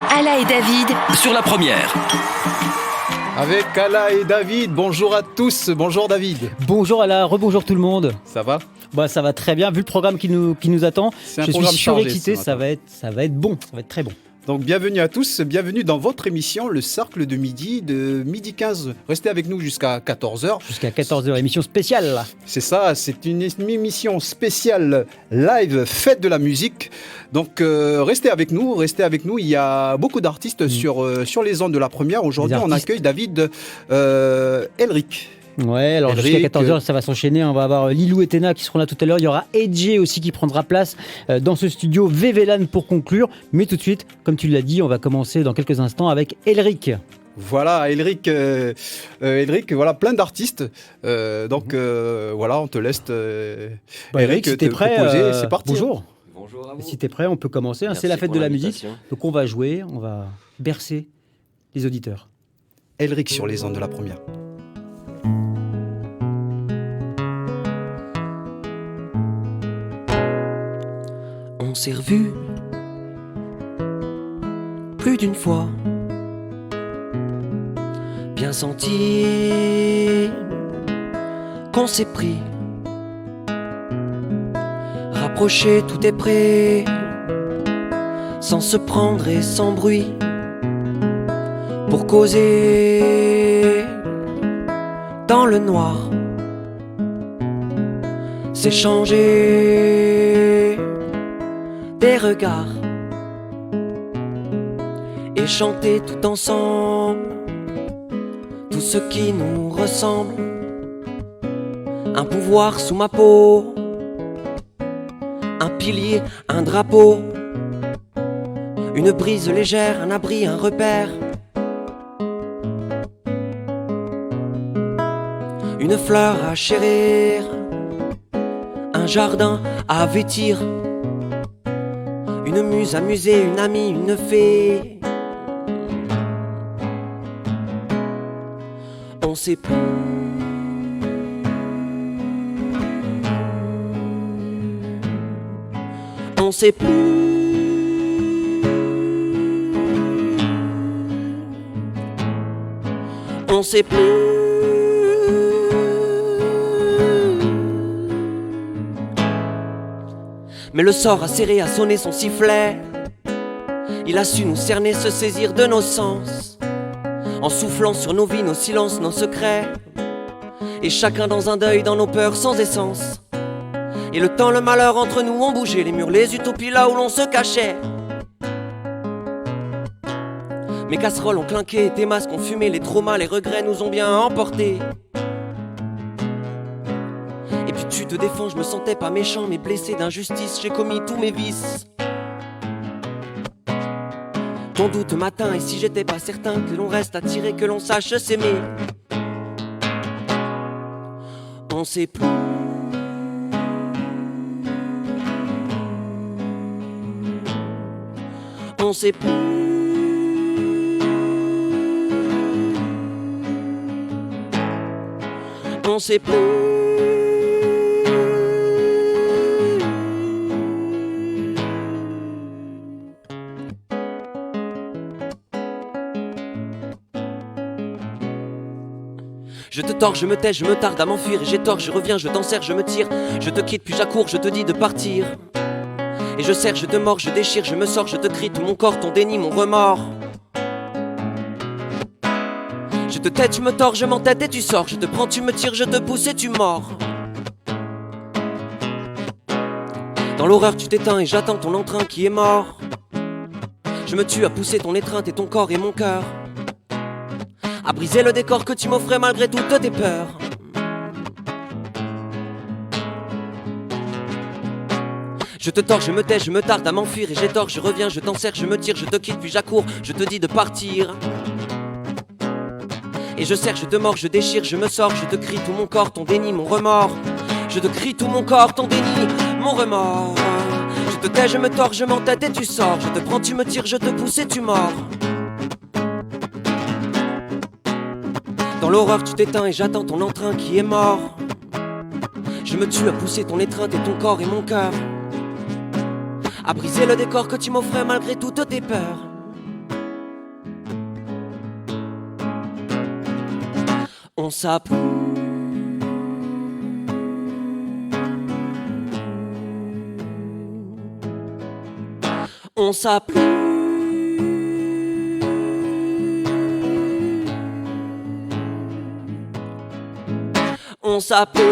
Ala et David sur la première. Avec Ala et David, bonjour à tous, bonjour David. Bonjour Ala, rebonjour tout le monde. Ça va ? Bah ça va très bien, vu le programme qui nous attend. C'est un je programme suis surexcité, chargé, ça va être bon, ça va être très bon. Donc bienvenue à tous, bienvenue dans votre émission Le Cercle de midi 15. Restez avec nous jusqu'à 14h. Jusqu'à 14h, émission spéciale là. C'est ça, c'est une émission spéciale live, fête de la musique. Donc restez avec nous, il y a beaucoup d'artistes sur les ondes de la première. Aujourd'hui on accueille David Elric. Ouais, alors Elric, jusqu'à 14h, ça va s'enchaîner. On va avoir Lilou et Tena qui seront là tout à l'heure. Il y aura AJ aussi qui prendra place dans ce studio. VVLAN pour conclure. Mais tout de suite, comme tu l'as dit, on va commencer dans quelques instants avec Elric. Voilà, Elric, voilà, plein d'artistes. Voilà, on te laisse. Elric, si t'es prêt, c'est parti. Bonjour. Bonjour à vous. Si t'es prêt, on peut commencer. Merci c'est la fête pour de la musique. l'invitation. Donc on va jouer, on va bercer les auditeurs. Elric sur les ondes de la première. On s'est revus plus d'une fois, bien senti qu'on s'est pris, rapproché, tout est prêt, sans se prendre et sans bruit, pour causer dans le noir, s'échanger des regards et chanter tout ensemble tout ce qui nous ressemble. Un pouvoir sous ma peau, un pilier, un drapeau, une brise légère, un abri, un repère, une fleur à chérir, un jardin à vêtir, une muse amusée, une amie, une fée. On sait plus. On sait plus. On sait plus. Mais le sort a serré, a sonné son sifflet. Il a su nous cerner, se saisir de nos sens, en soufflant sur nos vies, nos silences, nos secrets. Et chacun dans un deuil, dans nos peurs sans essence. Et le temps, le malheur entre nous ont bougé les murs, les utopies là où l'on se cachait. Mes casseroles ont clinqué, tes masques ont fumé, les traumas, les regrets nous ont bien emportés. Et puis tu te défends, je me sentais pas méchant, mais blessé d'injustice, j'ai commis tous mes vices. Ton doute m'atteint, et si j'étais pas certain que l'on reste attiré, que l'on sache s'aimer. On sait plus. On sait plus. On sait plus. Je te tords, je me tais, je me tarde à m'enfuir, et j'ai tort, je reviens, je t'enserre, je me tire, je te quitte, puis j'accours, je te dis de partir. Et je serre, je te mords, je déchire, je me sors, je te crie, tout mon corps, ton déni, mon remords. Je te tête, tu me tords, je m'entête et tu sors, je te prends, tu me tires, je te pousse et tu mords. Dans l'horreur tu t'éteins et j'attends ton entrain qui est mort. Je me tue à pousser ton étreinte et ton corps et mon cœur, à briser le décor que tu m'offrais malgré toutes tes peurs. Je te tords, je me tais, je me tarde à m'enfuir, et j'ai tort, je reviens, je t'enserre, je me tire, je te quitte, puis j'accours, je te dis de partir. Et je serre, je te mords, je déchire, je me sors, je te crie tout mon corps, ton déni, mon remords. Je te crie tout mon corps, ton déni, mon remords. Je te tais, je me tords, je m'entête et tu sors. Je te prends, tu me tires, je te pousse et tu mords. Dans l'horreur tu t'éteins et j'attends ton entrain qui est mort. Je me tue à pousser ton étreinte et ton corps et mon cœur, à briser le décor que tu m'offrais malgré toutes tes peurs. On s'appuie. On s'appuie. On s'appuie.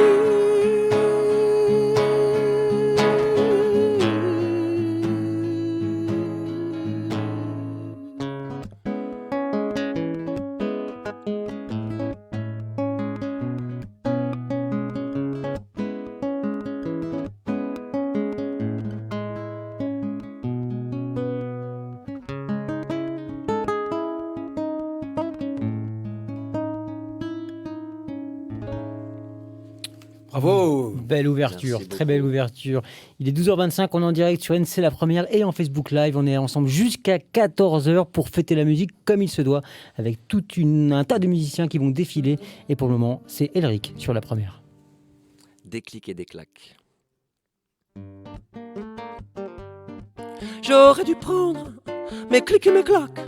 Bravo. Belle ouverture, Merci très beaucoup. belle ouverture. Il est 12h25, on est en direct sur NC La Première et en Facebook Live. On est ensemble jusqu'à 14h pour fêter la musique comme il se doit, avec un tas de musiciens qui vont défiler. Et pour le moment, c'est Elric sur La Première. Des clics et des claques. J'aurais dû prendre mes clics et mes claques,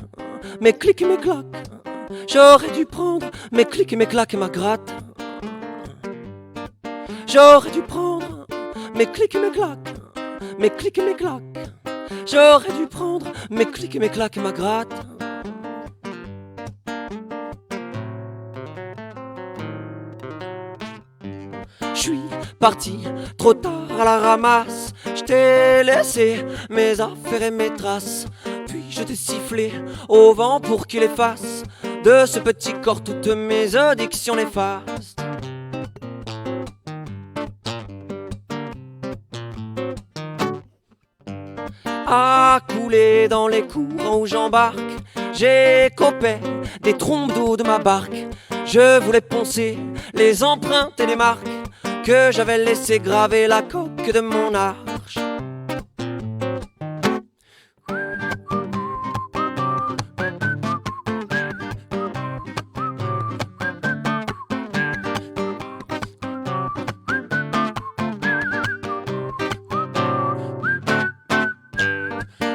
mes clics et mes claques. J'aurais dû prendre mes clics et mes claques et ma gratte. J'aurais dû prendre mes clics et mes claques, mes clics et mes claques. J'aurais dû prendre mes clics et mes claques et ma gratte. Je suis parti trop tard à la ramasse. Je t'ai laissé mes affaires et mes traces. Puis je t'ai sifflé au vent pour qu'il efface de ce petit corps toutes mes addictions néfastes. À couler dans les courants où j'embarque, j'ai copé des trompes d'eau de ma barque. Je voulais poncer les empreintes et les marques que j'avais laissé graver la coque de mon arche.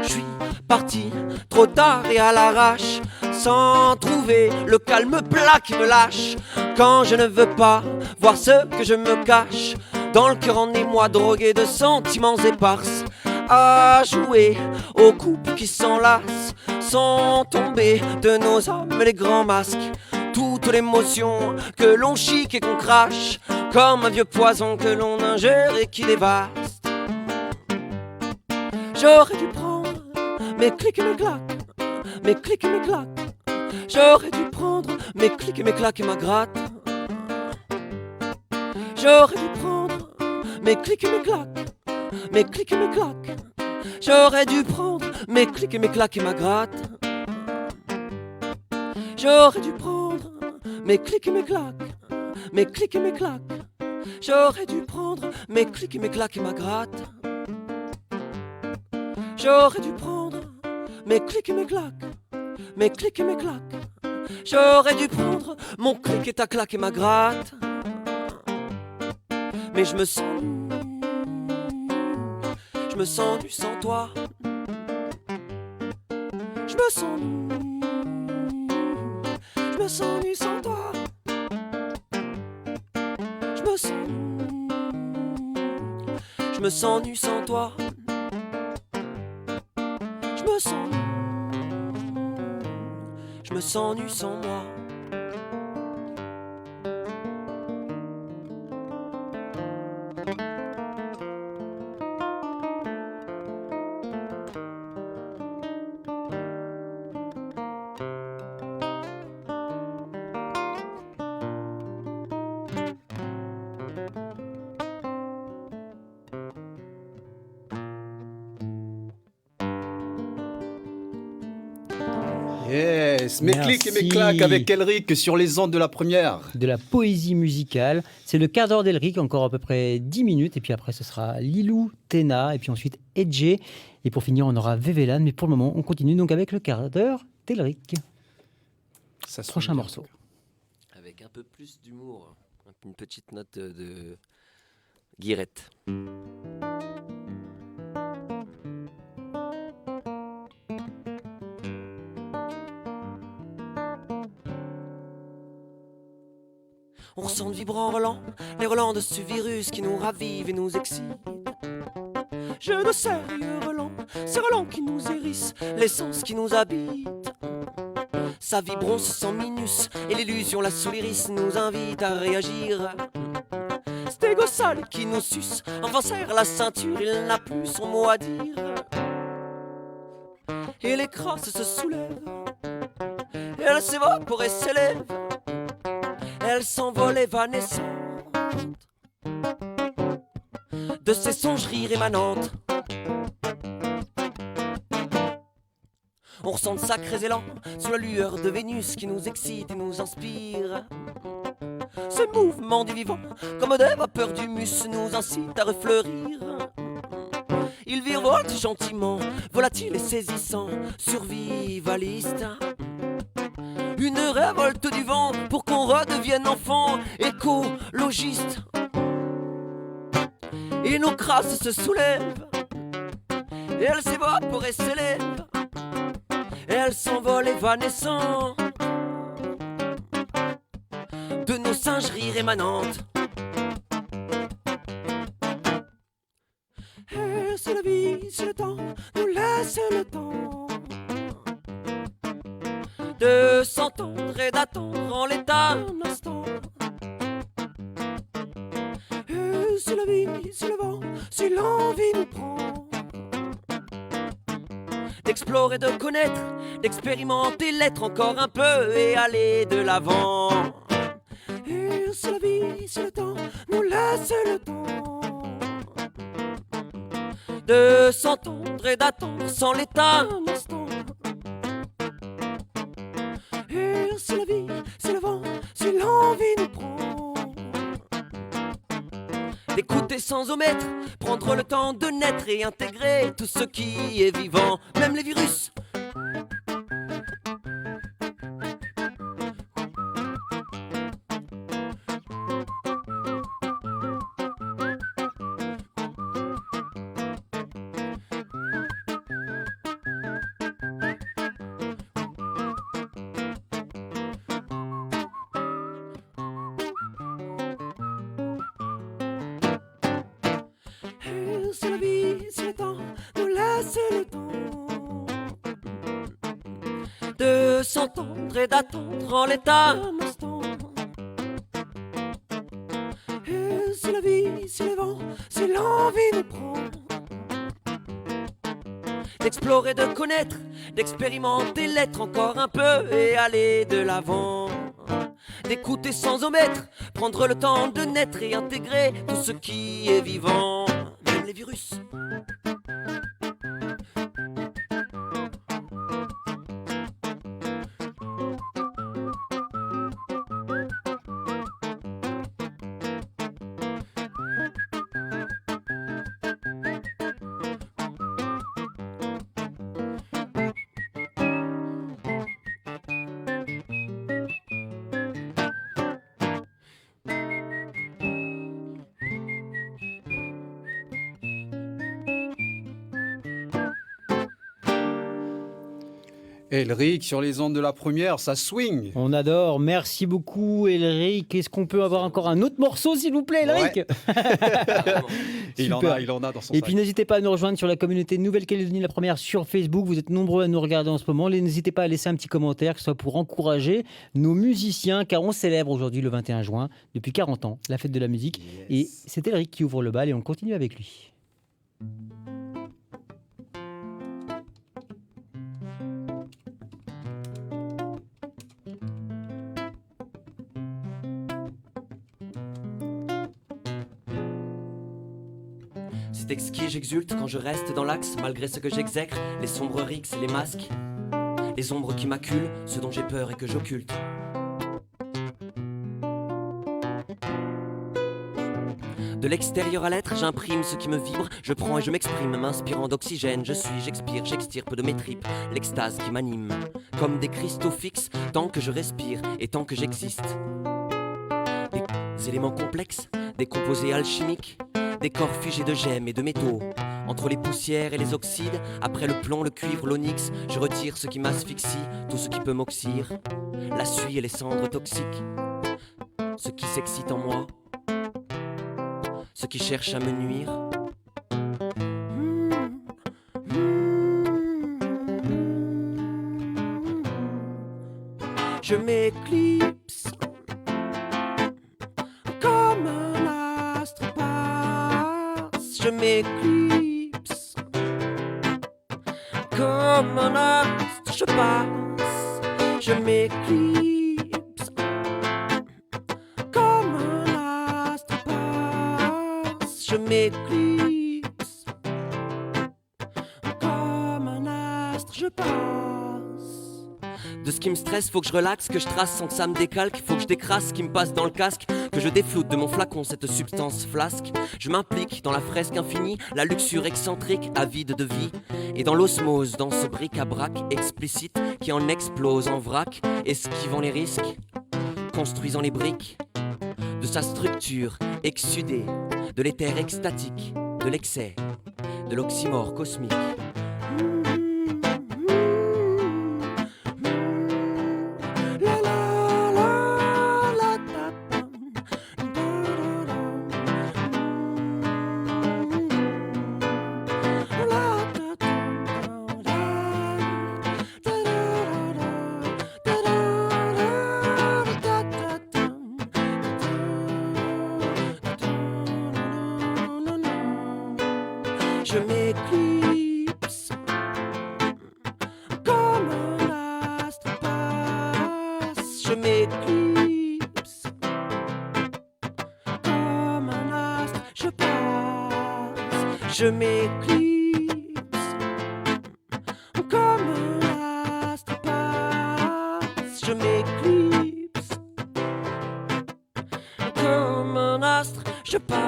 Je suis parti trop tard et à l'arrache, sans trouver le calme plat qui me lâche. Quand je ne veux pas voir ce que je me cache, dans le cœur en émoi drogué de sentiments éparses, à jouer aux coupes qui s'enlacent, sans tomber de nos âmes les grands masques. Toute l'émotion que l'on chique et qu'on crache, comme un vieux poison que l'on ingère et qui dévaste. J'aurais dû prendre mes clics et mes claques, mes clics et mes claques. J'aurais dû prendre mes clics et mes claques et ma gratte. J'aurais dû prendre mes clics et mes claques, mes clics et mes claques. J'aurais dû prendre mes clics et mes claques et ma gratte. J'aurais dû prendre mes clics et mes claques, mes clics et mes claques. J'aurais dû prendre mes clics et mes claques et ma gratte. J'aurais dû prendre mes clics et mes claques, mes clics et mes claques. J'aurais dû prendre mon clic et ta claque et ma gratte. Mais je me sens nu sans toi. Je me sens nu sans toi. Je me sens nu sans toi. Je me sens nu sans moi. Yes, mes Merci. clics et mes claques avec Elric sur les ondes de La Première. De la poésie musicale. C'est le quart d'heure d'Elric, encore à peu près 10 minutes. Et puis après, ce sera Lilou, Tena, et puis ensuite Edge. Et pour finir, on aura Vevelan. Mais pour le moment, on continue donc avec le quart d'heure d'Elric. Ça sonne Prochain bien. morceau. Avec un peu plus d'humour, une petite note de guirette. On ressent de vibrants relents, les relents de ce virus qui nous ravive et nous excite. Je de sérieux relents, ces relents qui nous hérissent, l'essence qui nous habite. Ça vibre, on se sent minus, et l'illusion, la sous l'iris nous invite à réagir. Cet égo sale qui nous suce, enfin serre la ceinture, il n'a plus son mot à dire. Et les crasses se soulèvent, et elles s'évaporent et s'élèvent, elles s'envolent évanescentes de ces songeries rémanentes. On ressent de sacrés élans sous la lueur de Vénus qui nous excite et nous inspire. Ce mouvement du vivant, comme des vapeurs d'humus, nous incite à refleurir. Il virevolte gentiment, volatile et saisissant, survivaliste. Une révolte du vent pour qu'on redevienne enfant, écologiste. Et nos crasses se soulèvent, et elles s'évaporent et s'élèvent, et elles s'envolent évanescentes de nos singeries rémanentes. Et c'est la vie, c'est le temps, nous laisse le temps de s'entendre et d'attendre en l'état un instant. Et c'est la vie, c'est le vent, si l'envie nous prend d'explorer, de connaître, d'expérimenter, l'être encore un peu et aller de l'avant. Et c'est la vie, c'est le temps, nous laisse le temps de s'entendre et d'attendre sans l'état un instant. Et c'est la vie, c'est le vent, si l'envie nous prend d'écouter sans omettre, prendre le temps de naître et intégrer tout ce qui est vivant, même les virus. C'est la vie, c'est le temps, nous laisse le temps de s'entendre et d'attendre en l'état un instant. Et c'est la vie, c'est le vent, si l'envie nous prend d'explorer, de connaître, d'expérimenter, l'être encore un peu et aller de l'avant. D'écouter sans omettre, prendre le temps de naître et intégrer tout ce qui est vivant, même les virus. Elric, sur les ondes de la première, ça swing. On adore, merci beaucoup Elric. Est-ce qu'on peut avoir encore un autre morceau s'il vous plaît Elric? Ouais. il en a dans son Et sac. puis n'hésitez pas à nous rejoindre sur la communauté Nouvelle-Calédonie la première sur Facebook. Vous êtes nombreux à nous regarder en ce moment. N'hésitez pas à laisser un petit commentaire, que ce soit pour encourager nos musiciens, car on célèbre aujourd'hui le 21 juin, depuis 40 ans, la fête de la musique. Yes. Et c'est Elric qui ouvre le bal et on continue avec lui. C'est exquis, j'exulte quand je reste dans l'axe, malgré ce que j'exècre, les sombres rixes et les masques, les ombres qui m'acculent, ce dont j'ai peur et que j'occulte. De l'extérieur à l'être, j'imprime ce qui me vibre, je prends et je m'exprime, m'inspirant d'oxygène, je suis, j'expire, j'extirpe de mes tripes, l'extase qui m'anime, comme des cristaux fixes, tant que je respire et tant que j'existe. Des éléments complexes, des composés alchimiques, des corps figés de gemmes et de métaux. Entre les poussières et les oxydes, après le plomb, le cuivre, l'onyx, je retire ce qui m'asphyxie, tout ce qui peut m'oxyre, la suie et les cendres toxiques. ce qui s'excite en moi, ce qui cherche à me nuire. Je m'éclipse comme un astre passe. Je m'éclipse comme un astre, je passe. Je m'éclipse comme un astre passe. Je m'éclipse comme un astre, je passe. De ce qui me stresse, faut que je relaxe, que je trace sans que ça me décalque. Faut que je décrasse ce qui me passe dans le casque, que je défloute de mon flacon cette substance flasque. Je m'implique dans la fresque infinie, la luxure excentrique, avide de vie. Et dans l'osmose, dans ce bric-à-brac explicite qui en explose en vrac, esquivant les risques, construisant les briques de sa structure exsudée, de l'éther extatique, de l'excès, de l'oxymore cosmique. Je m'éclipse comme un astre passe. Je m'éclipse comme un astre, je passe. Je m'éclipse comme un astre passe. Je m'éclipse comme un astre, je passe.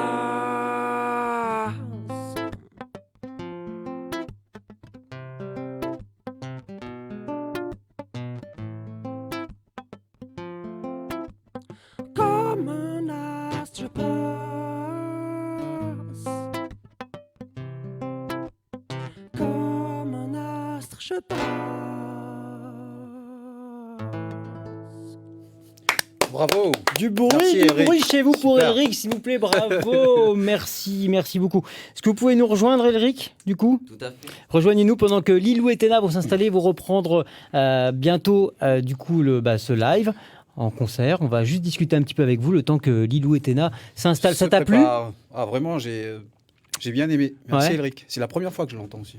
Comme un astre, je passe. Comme un astre, je passe. Bravo. Du bruit, Merci, du Eric. bruit chez vous pour Super. Elric, s'il vous plaît, bravo. Merci beaucoup. Est-ce que vous pouvez nous rejoindre, Elric, du coup? Tout à fait. Rejoignez-nous pendant que Lilou et Téna vont s'installer, vont reprendre bientôt du coup ce live en concert. On va juste discuter un petit peu avec vous le temps que Lilou et Téna s'installent. Ça Se t'a plu? prépare. Ah, vraiment, j'ai bien aimé. Merci, Ouais. Elric. C'est la première fois que je l'entends aussi.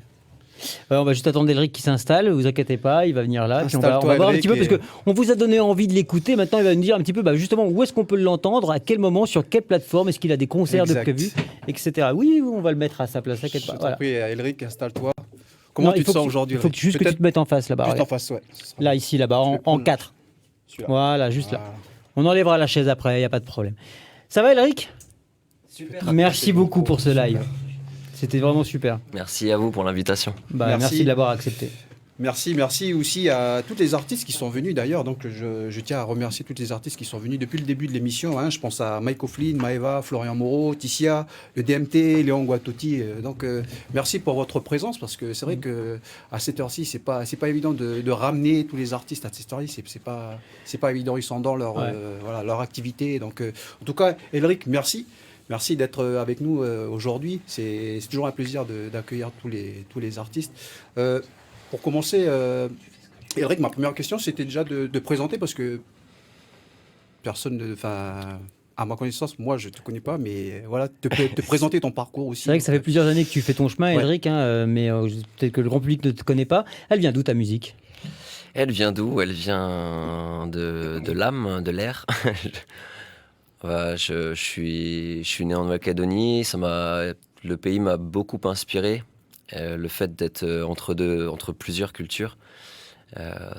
On va juste attendre Elric qui s'installe, vous inquiétez pas, il va venir là. Puis on va Installe-toi, voir un Elric, petit peu, et- parce qu'on vous a donné envie de l'écouter. Maintenant, il va nous dire un petit peu justement où est-ce qu'on peut l'entendre, à quel moment, sur quelle plateforme, est-ce qu'il a des concerts de Exact. prévus, etc. Oui, on va le mettre à sa place, t'inquiète Je pas. t'en Voilà. prie, Elric, installe-toi. Comment Non, tu il te faut sens que aujourd'hui, Il faut Elric? juste que tu te mettes en face là-bas. Juste en regarde. face, ouais. Ce sera Là, ici, là-bas, Je vais en prendre 4. celui-là. Voilà, juste là. Voilà. On enlèvera la chaise après, il n'y a pas de problème. Ça va, Elric? Super. Merci beaucoup pour ce live. C'était vraiment super. Merci à vous pour l'invitation. Merci de l'avoir accepté. Merci aussi à tous les artistes qui sont venus d'ailleurs. Donc je tiens à remercier tous les artistes qui sont venus depuis le début de l'émission. Hein. Je pense à Mike O'Flynn, Maeva, Florian Moreau, Ticia, le DMT, Léon Guatotti. Donc merci pour votre présence parce que c'est vrai que à cette heure-ci c'est pas évident de ramener tous les artistes à cette heure-ci. C'est pas évident. Ils sont dans leur leur activité. Donc en tout cas, Elric, merci. Merci d'être avec nous aujourd'hui. C'est toujours un plaisir d'accueillir tous les artistes. Pour commencer, Elric, ma première question, c'était déjà de présenter parce que personne, à ma connaissance, moi je te connais pas, mais voilà, te présenter ton parcours aussi. C'est vrai que ça fait plusieurs années que tu fais ton chemin, Ouais. Elric, mais peut-être que le grand public ne te connaît pas. Elle vient d'où ta musique? Elle vient d'où? Elle vient de l'âme, de l'air. Je suis né en Nouvelle-Calédonie. Le pays m'a beaucoup inspiré. Le fait d'être entre plusieurs cultures,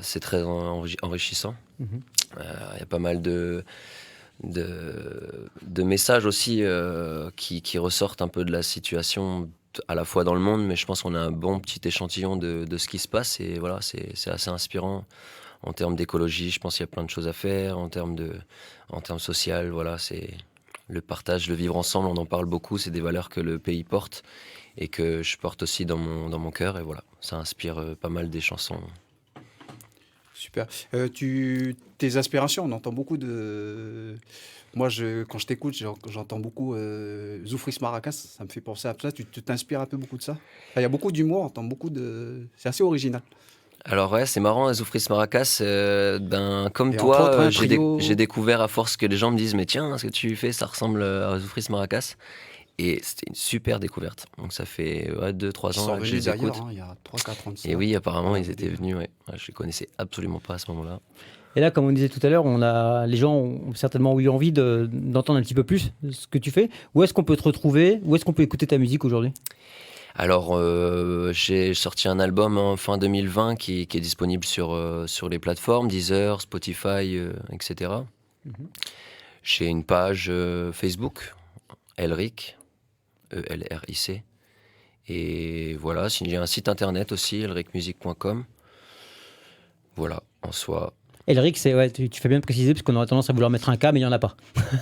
c'est très enrichissant. Mhm. Il y a pas mal de messages aussi qui ressortent un peu de la situation à la fois dans le monde, mais je pense qu'on a un bon petit échantillon de ce qui se passe et voilà, c'est assez inspirant. En termes d'écologie, je pense qu'il y a plein de choses à faire. En termes social, voilà, c'est le partage, le vivre ensemble, on en parle beaucoup. C'est des valeurs que le pays porte et que je porte aussi dans mon cœur. Et voilà, ça inspire pas mal des chansons. Super. Tes aspirations, on entend beaucoup de... Moi, quand je t'écoute, j'entends beaucoup Zoufris Maracas, ça me fait penser à ça. Tu t'inspires un peu beaucoup de ça? Il y a beaucoup d'humour, on entend beaucoup de... C'est assez original. Alors ouais, c'est marrant, Zoufris Maracas, comme Et toi, entre autres, j'ai découvert à force que les gens me disent « Mais tiens, ce que tu fais, ça ressemble à Zoufris Maracas ». Et c'était une super découverte. Donc ça fait 2-3 ans là, que je les écoute. Il y a 3-4 ans de ça. Et oui, apparemment, ils étaient venus. Ouais. Je les connaissais absolument pas à ce moment-là. Et là, comme on disait tout à l'heure, les gens ont certainement eu envie d'entendre un petit peu plus ce que tu fais. Où est-ce qu'on peut te retrouver? Où est-ce qu'on peut écouter ta musique aujourd'hui? Alors, j'ai sorti un album en fin 2020 qui est disponible sur les plateformes Deezer, Spotify, etc. J'ai une page Facebook, Elric, ELRIC. Et voilà, j'ai un site internet aussi, elricmusic.com. Voilà, en soi. Elric, tu fais bien de préciser, parce qu'on aurait tendance à vouloir mettre un K, mais il n'y en a pas.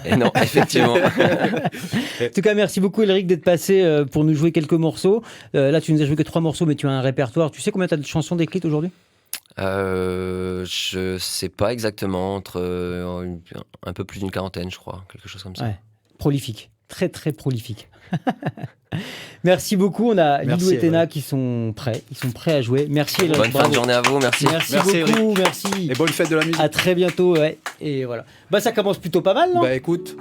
Et non, effectivement. En tout cas, merci beaucoup, Elric, d'être passé pour nous jouer quelques morceaux. Là, tu nous as joué que 3 morceaux, mais tu as un répertoire. Tu sais combien tu as de chansons d'écrites aujourd'hui? Je sais pas exactement, un peu plus d'une quarantaine, je crois, quelque chose comme ça. Ouais. Prolifique, très très prolifique. Merci beaucoup. On a Lilou et Théna qui sont prêts. Ils sont prêts à jouer. Merci. Bonne fin de journée à vous. Merci. Merci beaucoup. Merci. Et bonne fête de la musique. À très bientôt. Ouais. Et voilà. Ça commence plutôt pas mal, non? Bah écoute,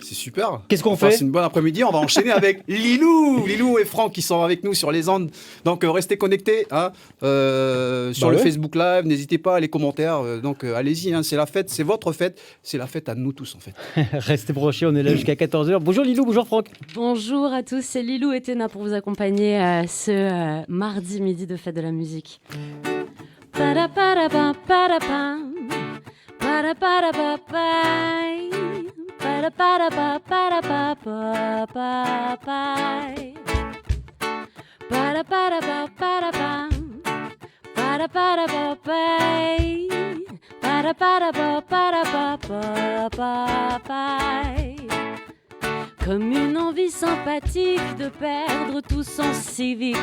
c'est super. Qu'est-ce qu'on fait? C'est une bonne après-midi. On va enchaîner avec Lilou et Franck qui sont avec nous sur les ondes. Donc restez connectés sur le Facebook Live. N'hésitez pas, les commentaires. Donc allez-y, c'est la fête, c'est votre fête. C'est la fête à nous tous en fait. Restez branchés, on est là jusqu'à 14h. Bonjour Lilou, bonjour Franck. Bonjour à tous, c'est Lilou et Théna pour vous accompagner à ce mardi midi de fête de la musique. Comme une envie sympathique de perdre tout sens civique.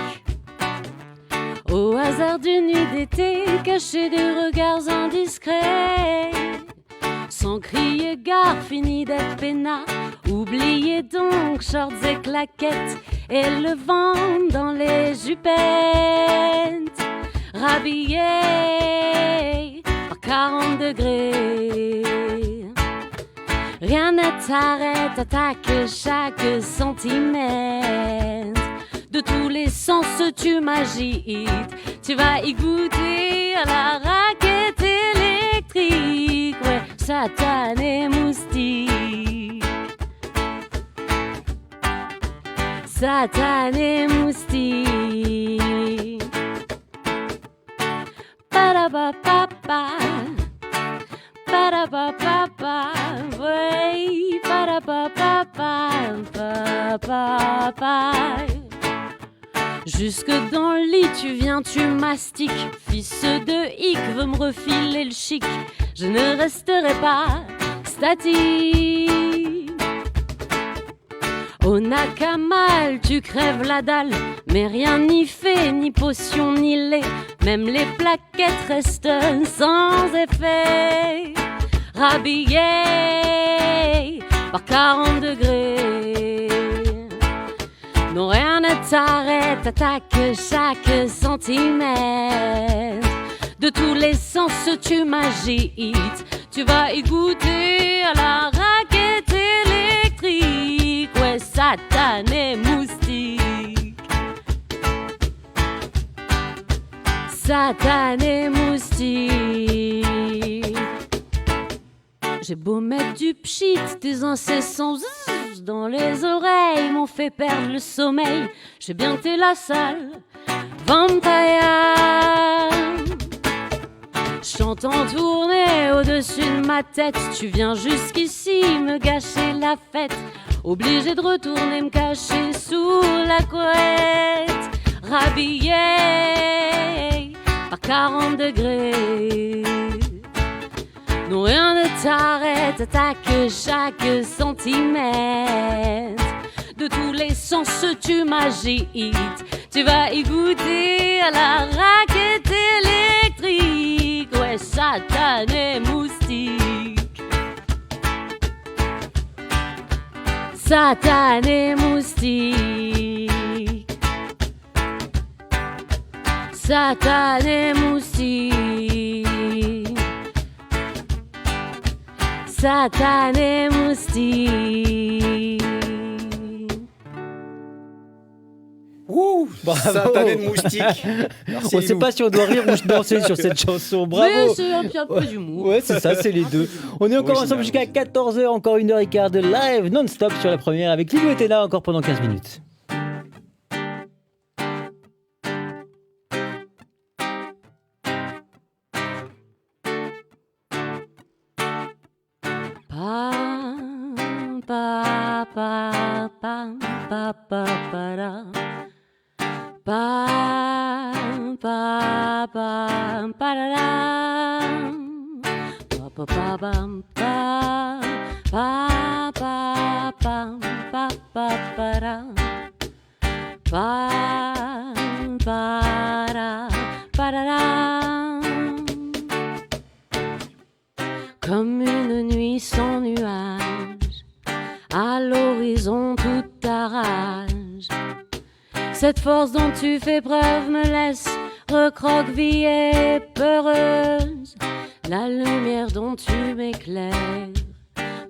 Au hasard d'une nuit d'été, caché des regards indiscrets. Sans crier gare, fini d'être peinard. Oubliez donc shorts et claquettes et le vent dans les jupettes. Rhabillé par 40 degrés. Rien ne t'arrête, attaque chaque centimètre. De tous les sens tu m'agites. Tu vas y goûter à la raquette électrique. Ouais, Satan et moustique. Satan et moustique. Parabapapa. Parabapapa. Ouais, parabapapa. Jusque dans le lit tu viens, tu mastiques. Fils de hic veut me refiler le chic. Je ne resterai pas statique. Au Nakamal tu crèves la dalle. Mais rien n'y fait, ni potion ni lait. Même les plaquettes restent sans effet. Rhabillé par 40 degrés. Non, rien ne t'arrête, attaque chaque centimètre. De tous les sens tu m'agites. Tu vas y goûter à la raquette électrique. Ouais, Satan et moustique. Satan et moustique. J'ai beau mettre du pchit, tes incessants zzz dans les oreilles m'ont fait perdre le sommeil. Je sais bien que t'es la sale vampire. Chante en tournée au-dessus de ma tête. Tu viens jusqu'ici me gâcher la fête. Obligé de retourner me cacher sous la couette. Rhabillé par 40 degrés. Non, rien ne t'arrête, attaque chaque centimètre. De tous les sens tu m'agites. Tu vas y goûter à la raquette électrique. Ouais, satané moustique. Satané moustique. Satané moustique. Satané moustique. Ouh, Bravo. satané de moustique. Merci, On ne sait Lilou. pas si on doit rire ou danser sur cette chanson. Bravo. Mais c'est un peu d'humour. Ouais, c'est ça, c'est les deux. On est encore ensemble jusqu'à Original, 14h, encore 1h15 de live non-stop sur la première avec Lilou était là encore pendant 15 minutes. Pa pa pa pa pa pa da. Pa pa pa pa da da. Pa pa pa pa pa pa pa pa pa pa pa da. Pa pa da pa da da. Comme une nuit sans nuage, à l'horizon toute ta rage. Cette force dont tu fais preuve me laisse recroquevillée, peureuse. La lumière dont tu m'éclaires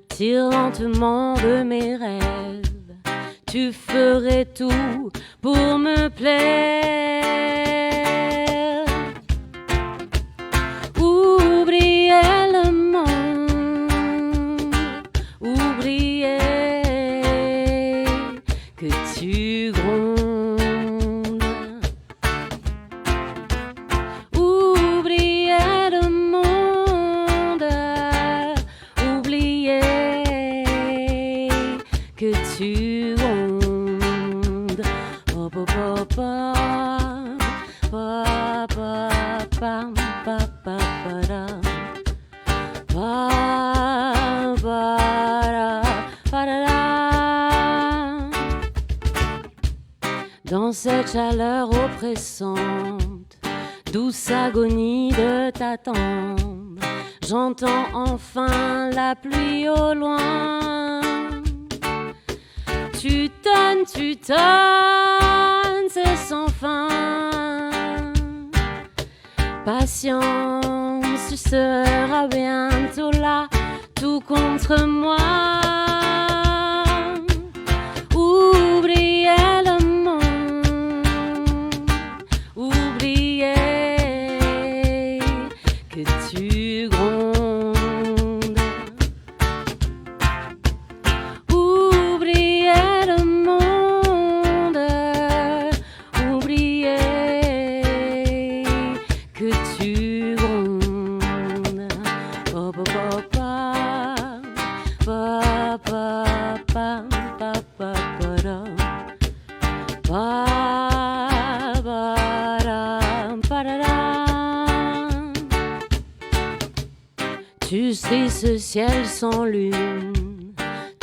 tire lentement de mes rêves. Tu ferais tout pour me plaire. Oublier le monde, oublier que tu grondes. Oublier le monde, oublier que tu grondes. Oh, pa, pa, pa, pa, pa, pa, pa, pa, da. Pa, pa, da, pa, da, da. Dans cette chaleur oppressante, douce agonie de t'attendre, j'entends enfin la pluie au loin. Tu tonnes, c'est sans fin. Patience, tu seras bientôt là, tout contre moi. Oublier le monde, oublier que tu grondes. Oublier le monde, oublier que tu grondes. Oh, pa, pa, pa, pa, pa, pa, pa, pa, da. Pa, pa, da, pa, da, da. Tu stries ce ciel sans lune,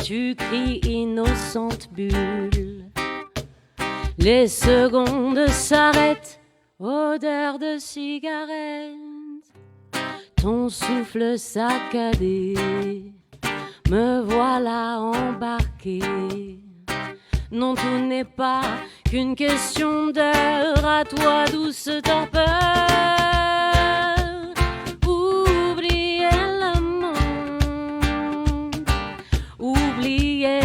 tu cries innocente bulle. Les secondes s'arrêtent, odeur de cigarette. Ton souffle saccadé, me voilà embarqué. Non, tout n'est pas qu'une question d'heure. À toi, douce torpeur. Oublier le monde, oublier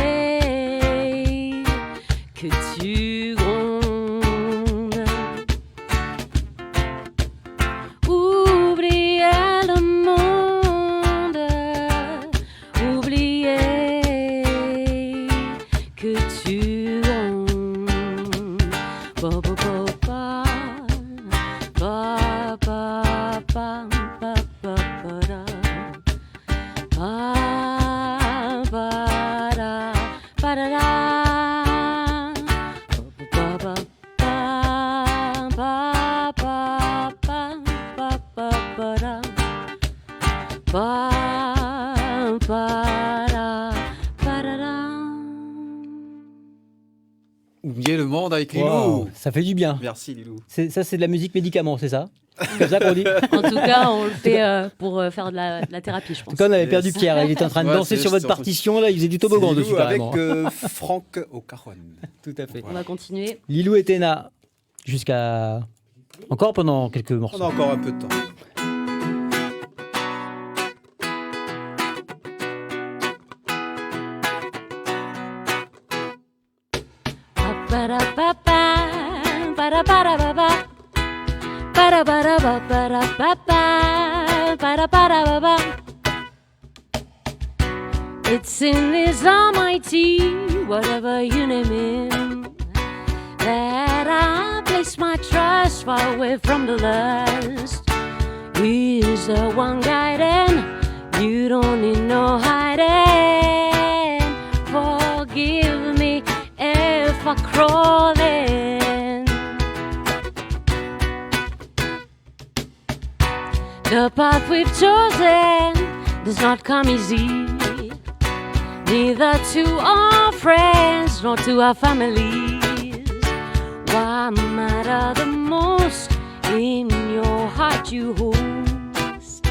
que tu grondes. Oublier le monde, oublier que tu grondes. Pa, pa, pa, pa, pa, pa, pa, pa, pa, da. Pa, pa, da, pa, da, da. Pa, pa, pa, pa, pa, pa, pa, pa, pa, da. Pa, pa, da, pa, da, da. Oublier le monde avec Lilou. Wow, ça fait du bien. Merci Lilou. Ça, c'est de la musique médicament, c'est ça? C'est comme ça qu'on dit? En tout cas, on le fait pour faire de la thérapie, je En pense. tout cas, on avait perdu Pierre. Il était en train de Ouais, danser c'est sur votre surtout- partition. Là, il faisait du toboggan C'est dessus, Lilou avec carrément. Franck O'Caron. Tout à fait. On va continuer. Lilou et Téna, jusqu'à... Encore pendant quelques On morceaux. a encore un peu de temps. It's in this almighty, whatever you name him, that I place my trust far away from the lust. He's the one guiding, you don't need no hiding. Forgive me if I crawl in. The path we've chosen does not come easy, neither to our friends nor to our families. What matter the most in your heart you host?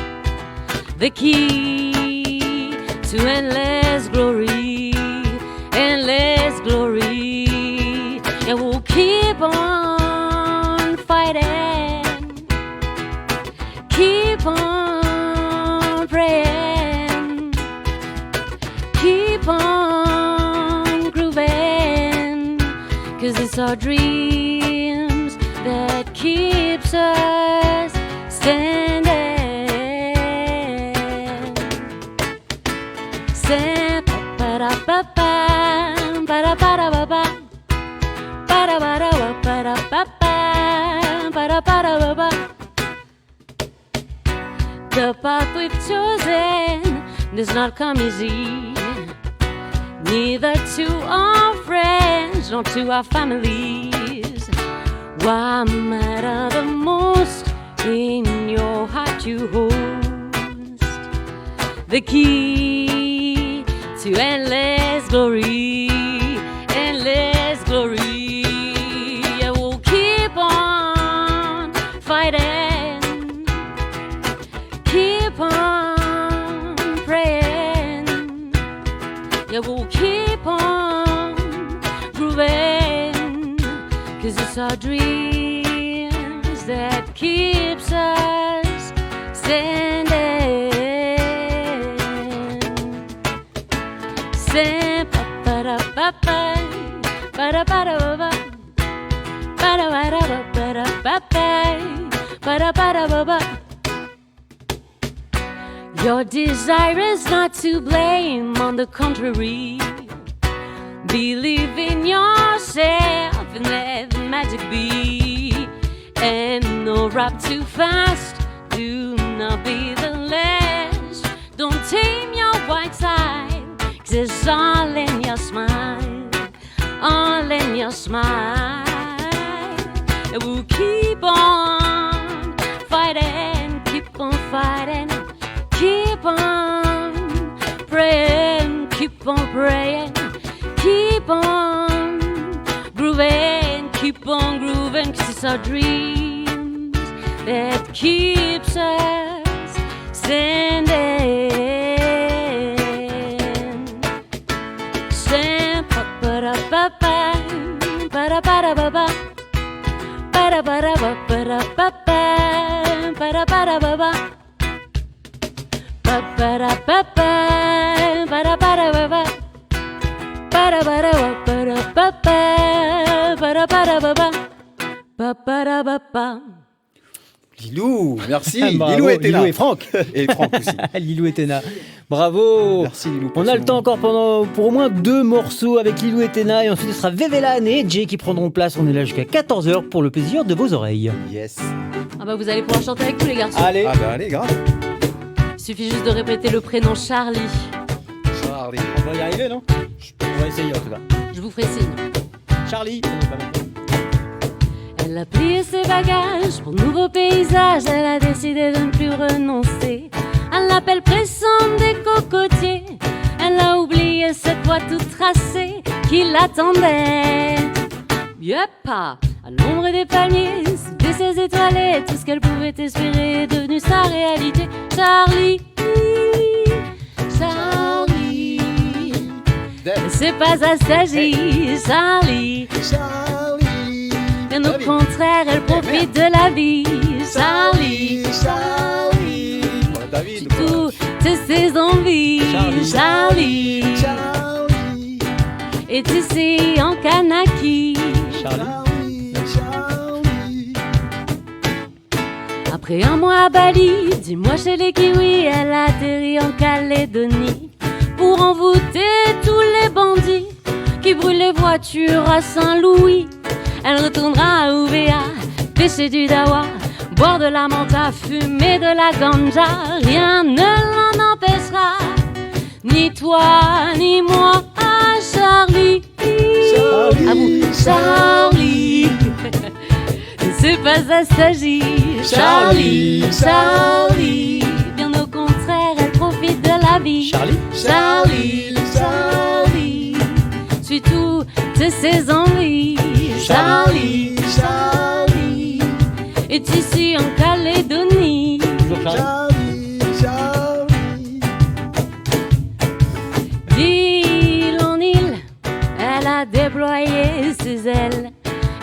The key to endless glory, endless glory. And we'll keep on fighting, keep on praying, keep on grooving, 'cause it's our dreams that keeps us standing. Stand, ba-da-ba-ba, ba-da-ba-da-ba-ba, ba-da-ba-da-ba-ba-ba, ba-da-ba-da-ba-ba. The path we've chosen does not come easy, neither to our friends nor to our families. What matter the most in your heart you host? The key to endless glory, endless glory. Yeah, we'll keep on fighting, keep on praying. Yeah, we'll keep on grooving, 'cause it's our dreams that keeps us standing. Stand, ba-da-ba-ba, ba-da-ba-da-ba-ba, ba-da-ba-da-ba-ba-ba-ba, ba-da-ba-da-ba-ba. Your desire is not to blame, on the contrary. Believe in yourself and let the magic be. And no rap too fast, do not be the less. Don't tame your white side, 'cause it's all in your smile, all in your smile. And we'll keep on fighting, keep on fighting, keep on praying, keep on praying, keep on grooving, 'cause it's our dreams that keeps us standing. Stand, ba-da-ba-ba, ba-da-ba-da-ba-ba, ba-da-ba-da-ba-ba-ba, ba-da-ba-da-ba-ba. Ba-ba-da-ba-ba, ba-da-ba-da-ba-ba, ba-da-ba-da-ba-ba-ba, ba-da-ba-da-ba-ba, ba-ba-da-ba-ba. Lilou, merci. Bravo, Lilou et Téna. Lilou et Franck. Et Franck aussi. Lilou et Téna. Bravo. Merci Lilou. pour On a ce le temps moment. encore pour au moins 2 morceaux avec Lilou et Téna. Et ensuite, ce sera Vévélan et Jay qui prendront place. On est là jusqu'à 14h pour le plaisir de vos oreilles. Yes. Ah bah vous allez pouvoir chanter avec tous les garçons. Allez, Ah bah allez, grave. Il suffit juste de répéter le prénom Charlie. Charlie. on va y arriver, non? On va essayer en tout cas. Je vous ferai signe. Charlie. Elle a plié ses bagages pour de nouveaux paysages. Elle a décidé de ne plus renoncer à l'appel pressant des cocotiers. Elle a oublié cette voie toute tracée qui l'attendait. Yep, à l'ombre des palmiers, c'était ses étoiles, tout ce qu'elle pouvait espérer est devenu sa réalité. Charlie, Charlie, c'est pas ça s'agit, Charlie. Bien au contraire, elle profite de la vie, Charlie. Toutes ses envies, Charlie. Est ici en Kanaki. Après un mois à Bali, 10 mois chez les Kiwis, elle atterrit en Calédonie pour envoûter tous les bandits qui brûlent les voitures à Saint-Louis. Elle retournera à Ouvéa, pêcher du dawa, boire de la manta, fumer de la ganja. Rien ne l'en empêchera, ni toi ni moi, Charlie. À vous, Charlie. C'est pas ça s'agit, Charlie, Charlie. Bien au contraire, elle profite de la vie, Charlie, Charlie, Charlie. Suis toutes ses envies, Charlie, Charlie. Est ici en Calédonie. toujours Charlie. D'île en île, elle a déployé ses ailes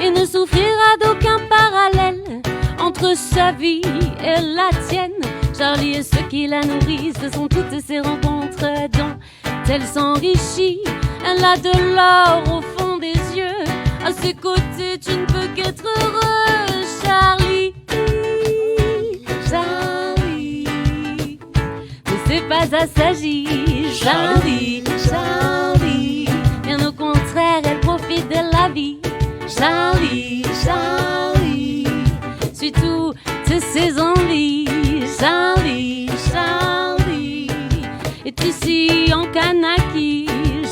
et ne souffrira d'aucun parallèle entre sa vie et la tienne. Charlie et ceux qui la nourrissent, ce sont toutes ces rencontres dont elle s'enrichit. Elle a de l'or au fond des yeux, à ses côtés tu ne peux qu'être heureux, Charlie, Charlie. Mais c'est pas ça s'agit, Charlie, Charlie. Bien au contraire, elle profite de la vie, Charlie, Charlie. Suis toutes ses envies, Charlie, Charlie. Est ici en Kanaki,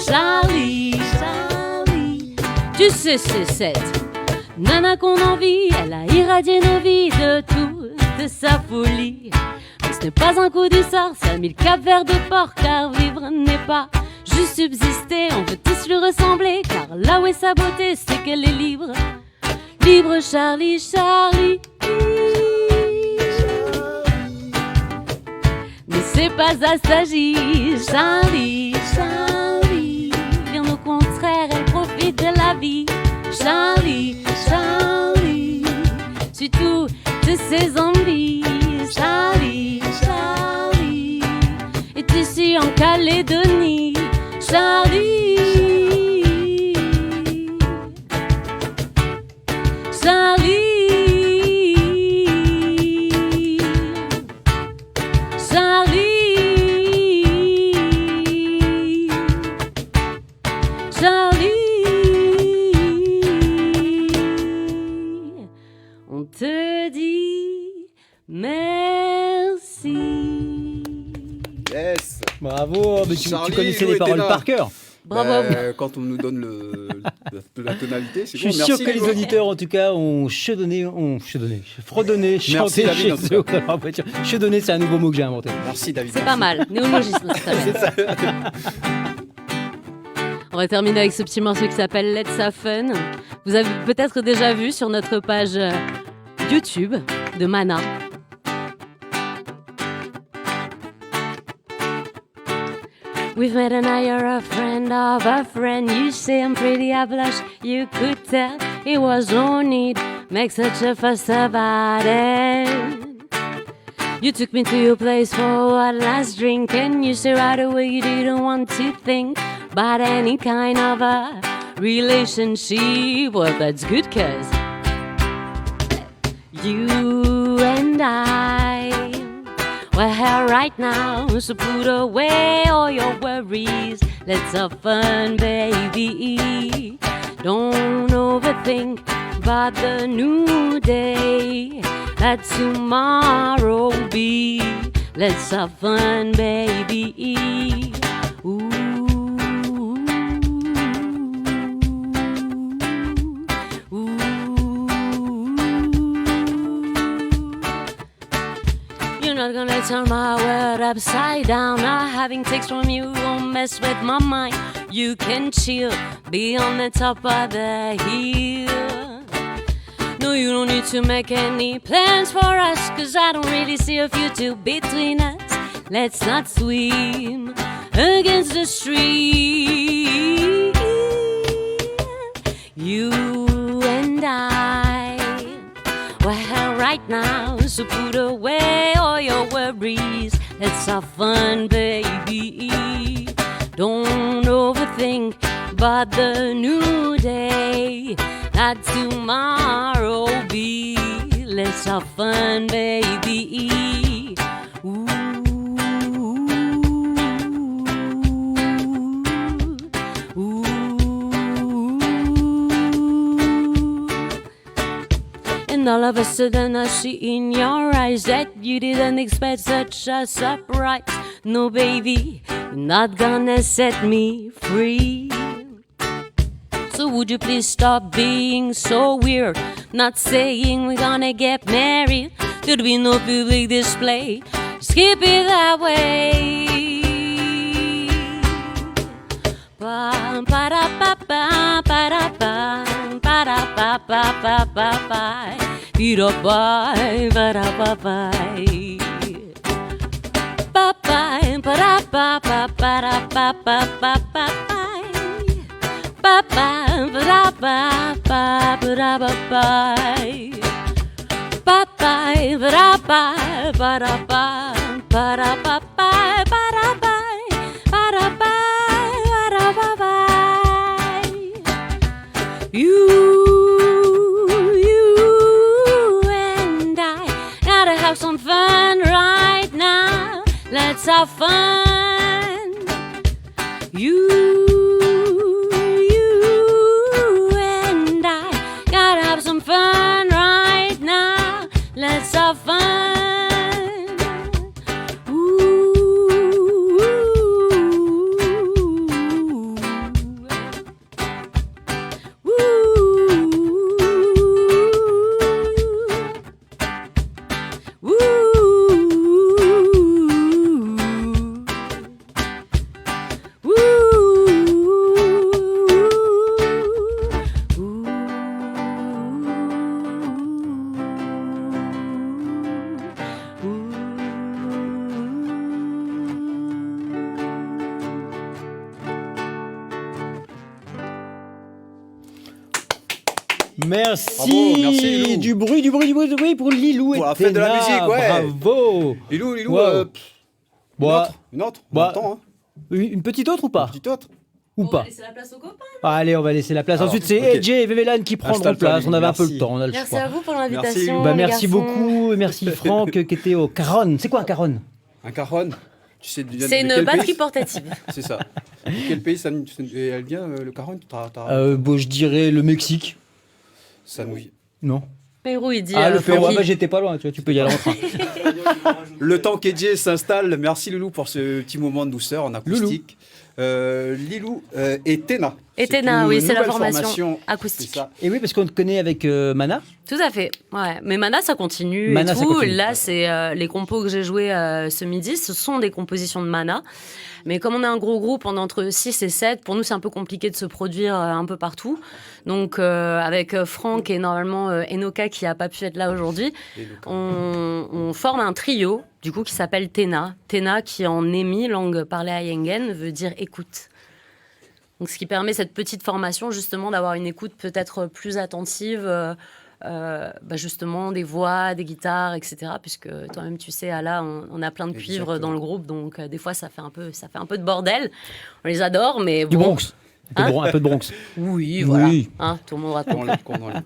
Charlie, Charlie. Tu sais, c'est cette nana qu'on envie, elle a irradié nos vies de toute sa folie. Mais ce n'est pas un coup du sort, c'est 1000 cap vers de port, car vivre n'est pas juste subsister, on veut tous lui ressembler, car là où est sa beauté, c'est qu'elle est libre. Libre, Charlie, Charlie. Mais c'est pas ça s'agit, Charlie, Charlie. Bien au contraire, elle profite de la vie, Charlie, Charlie. Suis toutes ses envies, Charlie, Charlie. Est ici en Calédonie, Charlie, Charlie, Charlie, Charlie. On te dit merci. Yes. Bravo, mais tu Charlie, connaissais où les paroles était là par cœur. Bravo à vous. Quand on nous donne la tonalité, c'est Je bon. suis Merci sûr que les Léo. auditeurs, en tout cas, ont fredonné, chanté David, chez en tout eux. En fait, Chedonné, c'est un nouveau mot que j'ai inventé. Merci David. C'est pas mal, néologisme tout à l'heure. On va terminer avec ce petit morceau qui s'appelle Let's Have Fun. Vous avez peut-être déjà vu sur notre page YouTube de Mana. We've met and now you're a friend of a friend. You say I'm pretty, I blush. You could tell it was no need. Make such a fuss about it. You took me to your place for one last drink, and you said right away you didn't want to think about any kind of a relationship. Well, that's good, 'cause you and I, we're here right now, so put away all your worries. Let's have fun, baby. Don't overthink about the new day that tomorrow will be. Let's have fun, baby. Ooh. You're not gonna turn my world upside down. Not having takes from you won't mess with my mind. You can chill, be on the top of the hill. No, you don't need to make any plans for us, 'cause I don't really see a future between us. Let's not swim against the stream. You and I, well, right now, so put away all your worries. Let's have fun, baby. Don't overthink about the new day that tomorrow be. Let's have fun, baby. Ooh. Ooh. And all of a sudden I see in your eyes that you didn't expect such a surprise. No, baby, you're not gonna set me free. So would you please stop being so weird? Not saying we're gonna get married. There'd be no public display. Just keep it that way. Ba ba da ba ba ba da ba ba da ba ba ba ba ba. Beat up bye ba da ba bye. Ba bye ba da ba ba ba da ba ba ba ba bye. Ba ba ba da ba ba ba da ba bye. Ba bye ba da ba ba da ba ba da ba bye ba da bye ba da bye ba da ba bye. You and I gotta have some fun right now. Let's have fun. You and I gotta have some fun right now. Let's have fun. Merci. Bravo, merci, Lilou. Du bruit pour Lilou et Pour la fête de la Téna. musique, ouais. Bravo. Lilou, Wow. Une autre on Bah, attend, hein. Une petite autre ou pas? Petite autre. Ou On pas va laisser la place aux copains. Allez, on va laisser la place. Alors, Ensuite, c'est ok. AJ et Vevelan qui prendront Installe-toi, place. On avait un peu merci. le temps, on a le Merci choix. à vous pour Merci, l'invitation. Lou. Bah, les merci garçons. beaucoup. Et merci Franck qui était au Caronne. C'est quoi un Caronne? Un caronne. Tu sais de C'est quel une batterie pays portative. C'est ça. De quel pays ça elle vient, le caronne? Bon, je dirais le Mexique. Ça nous... Non. Pérou, il dit. Ah, le Pérou, Francky. bah, j'étais pas loin, tu vois, tu peux y aller en train. Le temps qu'Edje s'installe, merci Loulou pour ce petit moment de douceur en acoustique. Lilou et Téna. Et Téna, oui, c'est la nouvelle formation acoustique. C'est ça. Et oui, parce qu'on te connaît avec Mana. Tout à fait. Ouais. Mais Mana, ça continue. Mana, et ça tout. continue. Là, c'est les compos que j'ai joués ce midi. Ce sont des compositions de Mana. Mais comme on est un gros groupe, on est entre 6 et 7, pour nous, c'est un peu compliqué de se produire un peu partout. Donc, avec Franck et normalement Enoka, qui n'a pas pu être là aujourd'hui, on forme un trio, du coup, qui s'appelle Téna. Téna, qui en Némi, langue parlée à Yengen, veut dire écoute. Donc, ce qui permet cette petite formation, justement, d'avoir une écoute peut-être plus attentive, justement, des voix, des guitares, etc. Puisque toi-même, tu sais, Ala, on a plein de cuivres Exactement. dans le groupe, donc des fois, ça fait un peu de bordel. On les adore, mais Du bon. Bronx. Un peu de Bronx. Oui, voilà. Oui. Hein, tout le monde raconte. Qu'on aime.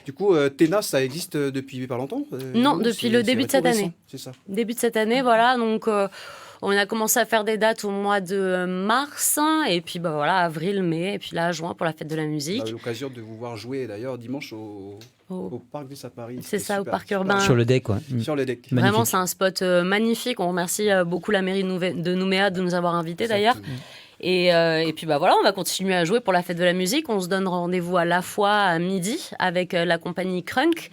Du coup, Téna, ça existe depuis pas longtemps Non, depuis le début de cette récent, année. C'est ça. Début de cette année, voilà. Donc, on a commencé à faire des dates au mois de mars, et puis voilà, avril, mai, et puis là, juin pour la fête de la On a musique. eu l'occasion de vous voir jouer d'ailleurs dimanche au Parc des Saparis. C'est ça, au Super, Parc super. urbain. Sur le deck, quoi. Sur les decks. Magnifique. Vraiment, c'est un spot magnifique. On remercie beaucoup la mairie de Nouméa de nous avoir invités d'ailleurs. Et puis voilà, on va continuer à jouer pour la fête de la musique. On se donne rendez-vous à la fois à midi avec la compagnie Crunk.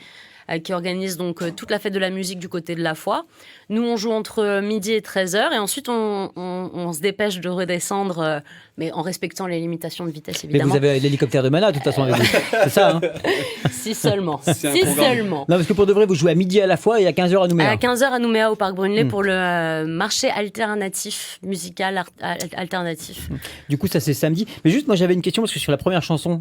qui organise donc toute la fête de la musique du côté de la Foix. Nous, on joue entre midi et 13h et ensuite on se dépêche de redescendre, mais en respectant les limitations de vitesse, évidemment. Mais vous avez l'hélicoptère de Mana, de toute façon, avec vous. C'est ça, hein? Si seulement. C'est un Si programme. seulement. Non, parce que pour de vrai, vous jouez à midi à la fois et à 15h à Nouméa. À 15h à Nouméa, au Parc Brunelay, pour le marché alternatif, musical alternatif. Du coup, ça, c'est samedi. Mais juste, moi, j'avais une question, parce que sur la première chanson...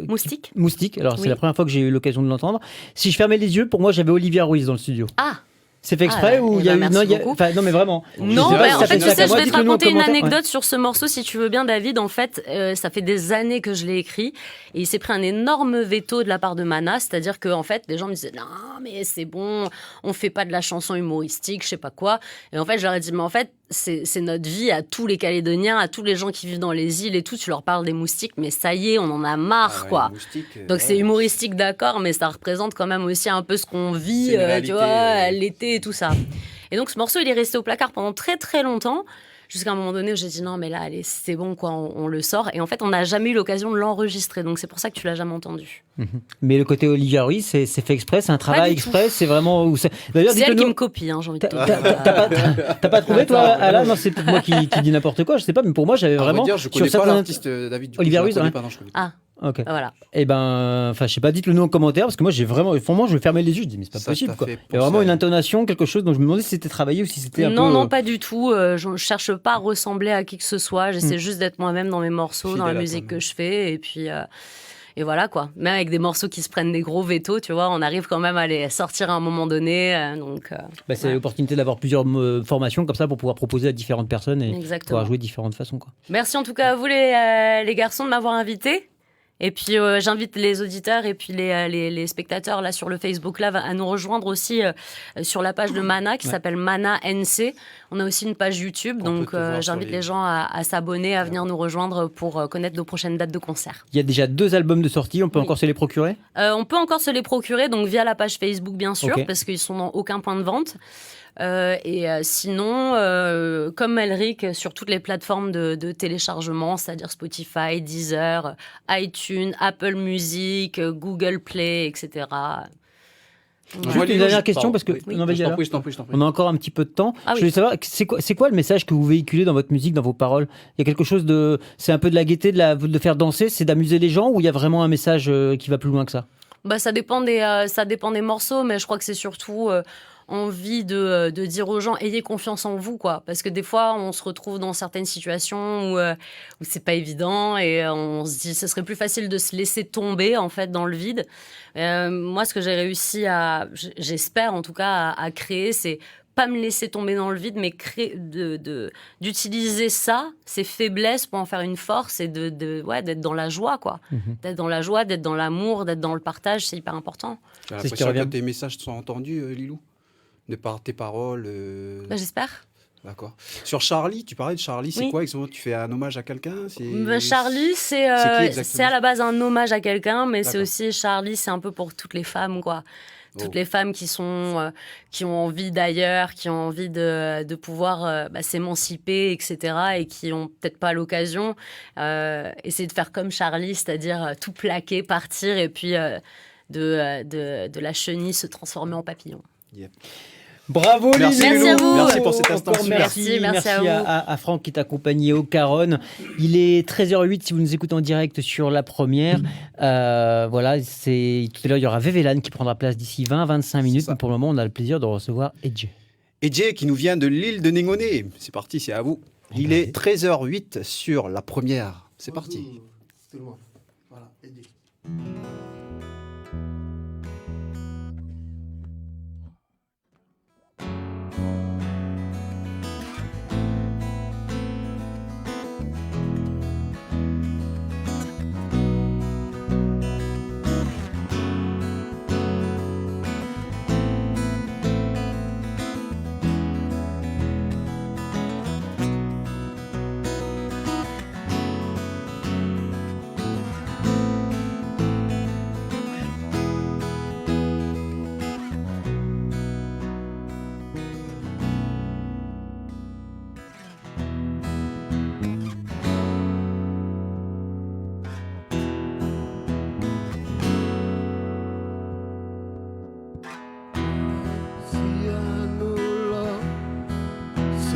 Moustique. Moustique, alors c'est Oui. la première fois que j'ai eu l'occasion de l'entendre. Si je fermais les yeux, pour moi, j'avais Olivia Ruiz dans le studio. Ah. C'est fait exprès Ah, ou eh il y a ben, eu... merci Non, beaucoup. enfin, non, mais vraiment. Non, Je sais pas mais si en ça fait, fait tu ça sais, à je moi. vais te Dites-le nous en raconter une commentaire. anecdote sur ce morceau, si tu veux bien, David. En fait, ça fait des années que je l'ai écrit et il s'est pris un énorme veto de la part de Mana, c'est-à-dire que en fait, les gens me disaient non, mais c'est bon, on fait pas de la chanson humoristique, je sais pas quoi. Et en fait, je leur ai dit, mais en fait, c'est notre vie à tous les Calédoniens, à tous les gens qui vivent dans les îles et tout. Tu leur parles des moustiques, mais ça y est, on en a marre, Ah ouais, quoi. les moustiques, Donc ouais. c'est humoristique, d'accord, mais ça représente quand même aussi un peu ce qu'on vit, C'est une tu réalité, vois, l'été et tout ça. Et donc ce morceau, il est resté au placard pendant très très longtemps, jusqu'à un moment donné où j'ai dit non, mais là, allez, c'est bon, quoi, on le sort. Et en fait, on n'a jamais eu l'occasion de l'enregistrer, donc c'est pour ça que tu l'as jamais entendu. Mais le côté Olivia Ruiz, c'est fait exprès, c'est un travail du tout. exprès, c'est vraiment... D'ailleurs, C'est elle qui dites-le-nous. me copie, hein, j'ai envie de te T'as dire. pas trouvé, toi, Alain? Non, c'est peut-être moi qui dis n'importe quoi, je sais pas, mais pour moi, j'avais À vrai vraiment... dire, je connais sur pas certains- l'artiste David. Du coup, Olivia je la Ruiz, connais ouais. pas, non, je connais. Ah, Ok. voilà. Eh ben, enfin, je sais pas, dites-le nous en commentaire, parce que moi, j'ai vraiment, je fermais les yeux, je dis, mais c'est pas Ça possible, t'a quoi. fait Il y a vraiment penser une à- intonation, quelque chose, donc je me demandais si c'était travaillé ou si c'était un peu... Non, pas du tout. Je cherche pas à ressembler à qui que ce soit. J'essaie juste d'être moi-même dans mes morceaux, dans la Fidèle à musique toi-même. que je fais. Et puis, et voilà, quoi. Même avec des morceaux qui se prennent des gros vétos, tu vois, on arrive quand même à les sortir à un moment donné. Donc, Bah, c'est ouais. l'opportunité d'avoir plusieurs formations comme ça pour pouvoir proposer à différentes personnes et Exactement. pouvoir jouer de différentes façons, quoi. Merci en tout cas à vous, les garçons, de m'avoir invité. Et puis, j'invite les auditeurs et puis les spectateurs là sur le Facebook Live à nous rejoindre aussi sur la page de Mana qui s'appelle Mana NC. On a aussi une page YouTube, On peut donc te voir sur j'invite les- les gens à s'abonner, à venir nous rejoindre pour connaître nos prochaines dates de concert. Il y a déjà 2 albums de sortie, on peut Oui. encore se les procurer? On peut encore se les procurer, donc via la page Facebook bien sûr, Ok. parce qu'ils sont dans aucun point de vente. Sinon, comme Elric, sur toutes les plateformes de téléchargement, c'est-à-dire Spotify, Deezer, iTunes, Apple Music, Google Play, etc. Juste Moi, une Lilo, dernière je- question, pardon. parce que... Oui. Non, vas-y, Je t'en alors. prie, je t'en prie, je t'en prie. On a encore un petit peu de temps. Ah Je oui. voulais savoir, c'est quoi le message que vous véhiculez dans votre musique, dans vos paroles? Il y a quelque chose de... C'est un peu de la gaieté, de faire danser, c'est d'amuser les gens, ou il y a vraiment un message qui va plus loin que ça? Bah, ça dépend des morceaux, mais je crois que c'est surtout envie de dire aux gens ayez confiance en vous, quoi. Parce que des fois, on se retrouve dans certaines situations où c'est pas évident et on se dit ce serait plus facile de se laisser tomber en fait dans le vide. Moi, ce que j'ai réussi j'espère en tout cas, à créer, c'est pas me laisser tomber dans le vide, mais d'utiliser ça, ces faiblesses pour en faire une force et d'être dans la joie, quoi. D'être dans la joie, d'être dans l'amour, d'être dans le partage, c'est hyper important. J'ai C'est ce qui l'impression que revient. tes messages sont entendus, Lilou, de par tes paroles. Bah, j'espère. D'accord. Sur Charlie, tu parlais de Charlie, c'est Oui. quoi exactement? Tu fais un hommage à quelqu'un? Charlie, c'est qui exactement? c'est à la base un hommage à quelqu'un, mais c'est D'accord. aussi Charlie, c'est un peu pour toutes les femmes, quoi. Toutes Oh. les femmes qui ont envie d'ailleurs, qui ont envie de pouvoir s'émanciper, etc., et qui ont peut-être pas l'occasion. Essayer de faire comme Charlie, c'est-à-dire tout plaquer, partir, et puis de la chenille se transformer en papillon. Yep. Bravo Merci, Merci à vous. Merci pour cet instant. Encore Super. merci Merci à vous. à Franck qui t'a accompagné au Caronne. Il est 13h08 si vous nous écoutez en direct sur la première. Voilà, tout à l'heure il y aura Vévélan qui prendra place d'ici 20-25 minutes. ça. Mais pour le moment, on a le plaisir de recevoir Edge. Et Jay qui nous vient de l'île de Négoné. C'est parti, c'est à vous. Il est 13h08 sur la première. C'est parti. Tout le monde. Voilà, Eddie.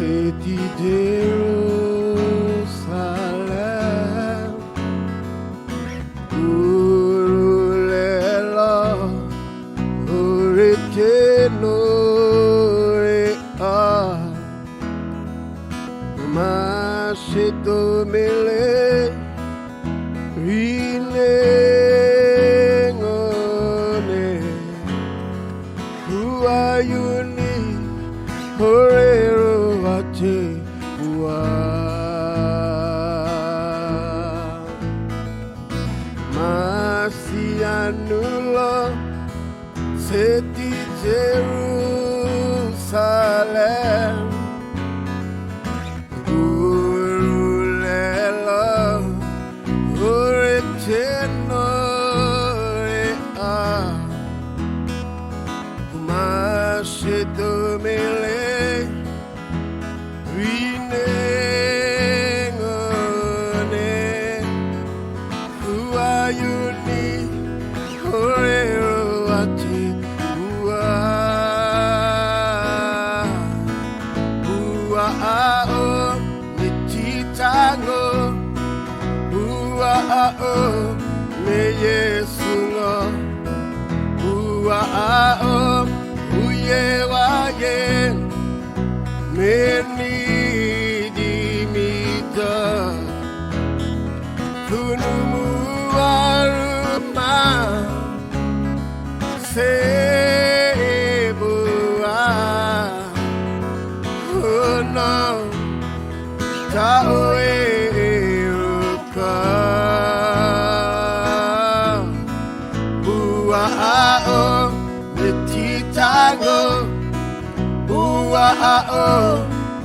City Jerusalem, Urulela, Uritenorea, Mashitomele, Rinengone, Uayuni, Horero Ate, Masianula, City Jerusalem, Urulela, Uritenorea, Mashitomele, Rinengone, Uayuni, Horero Ate, Ua'o, Nititango, Ua'o, Me Yesungo, Ua'o, Uye Waye, Me Nidimita, Kunumu Aruma, Sebua, Oh no, Taoe Ruka, Ua'o, Nititango, Ua'o,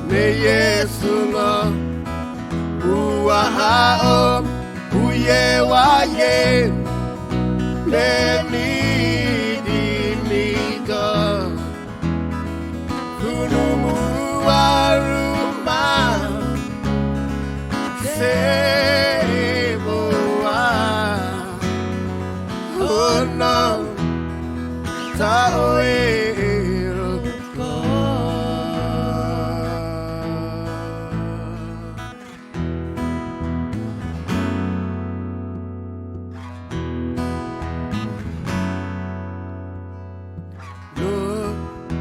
Me Yesungo, Ua'o, Uye Waye, Me Nidimita, Kunumu Aruma, Seboa, Oh no, Taoe Ruka. No,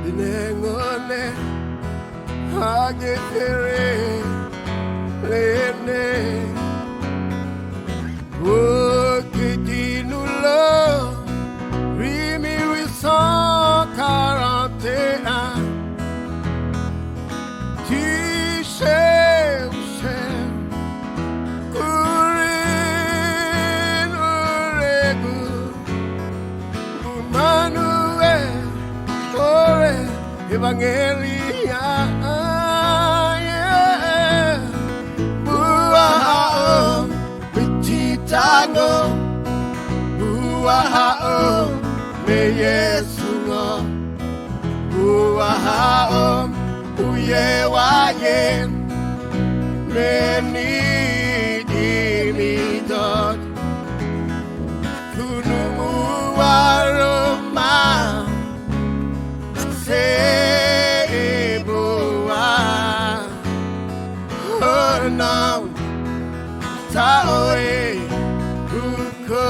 dinengone, Hagekere, Lene, Wokidinulo, Rimi Wison Karantea, Tishe, Kurin Uregu, Manuel, Ore, Evangelia, yeah. Buahao, Mititago, Buahao, Me Yesungo, Buahao, Uye Waye, Me Nidimidot, Kunumu Aroma, Seboa, Oh no, Taoe Ruko,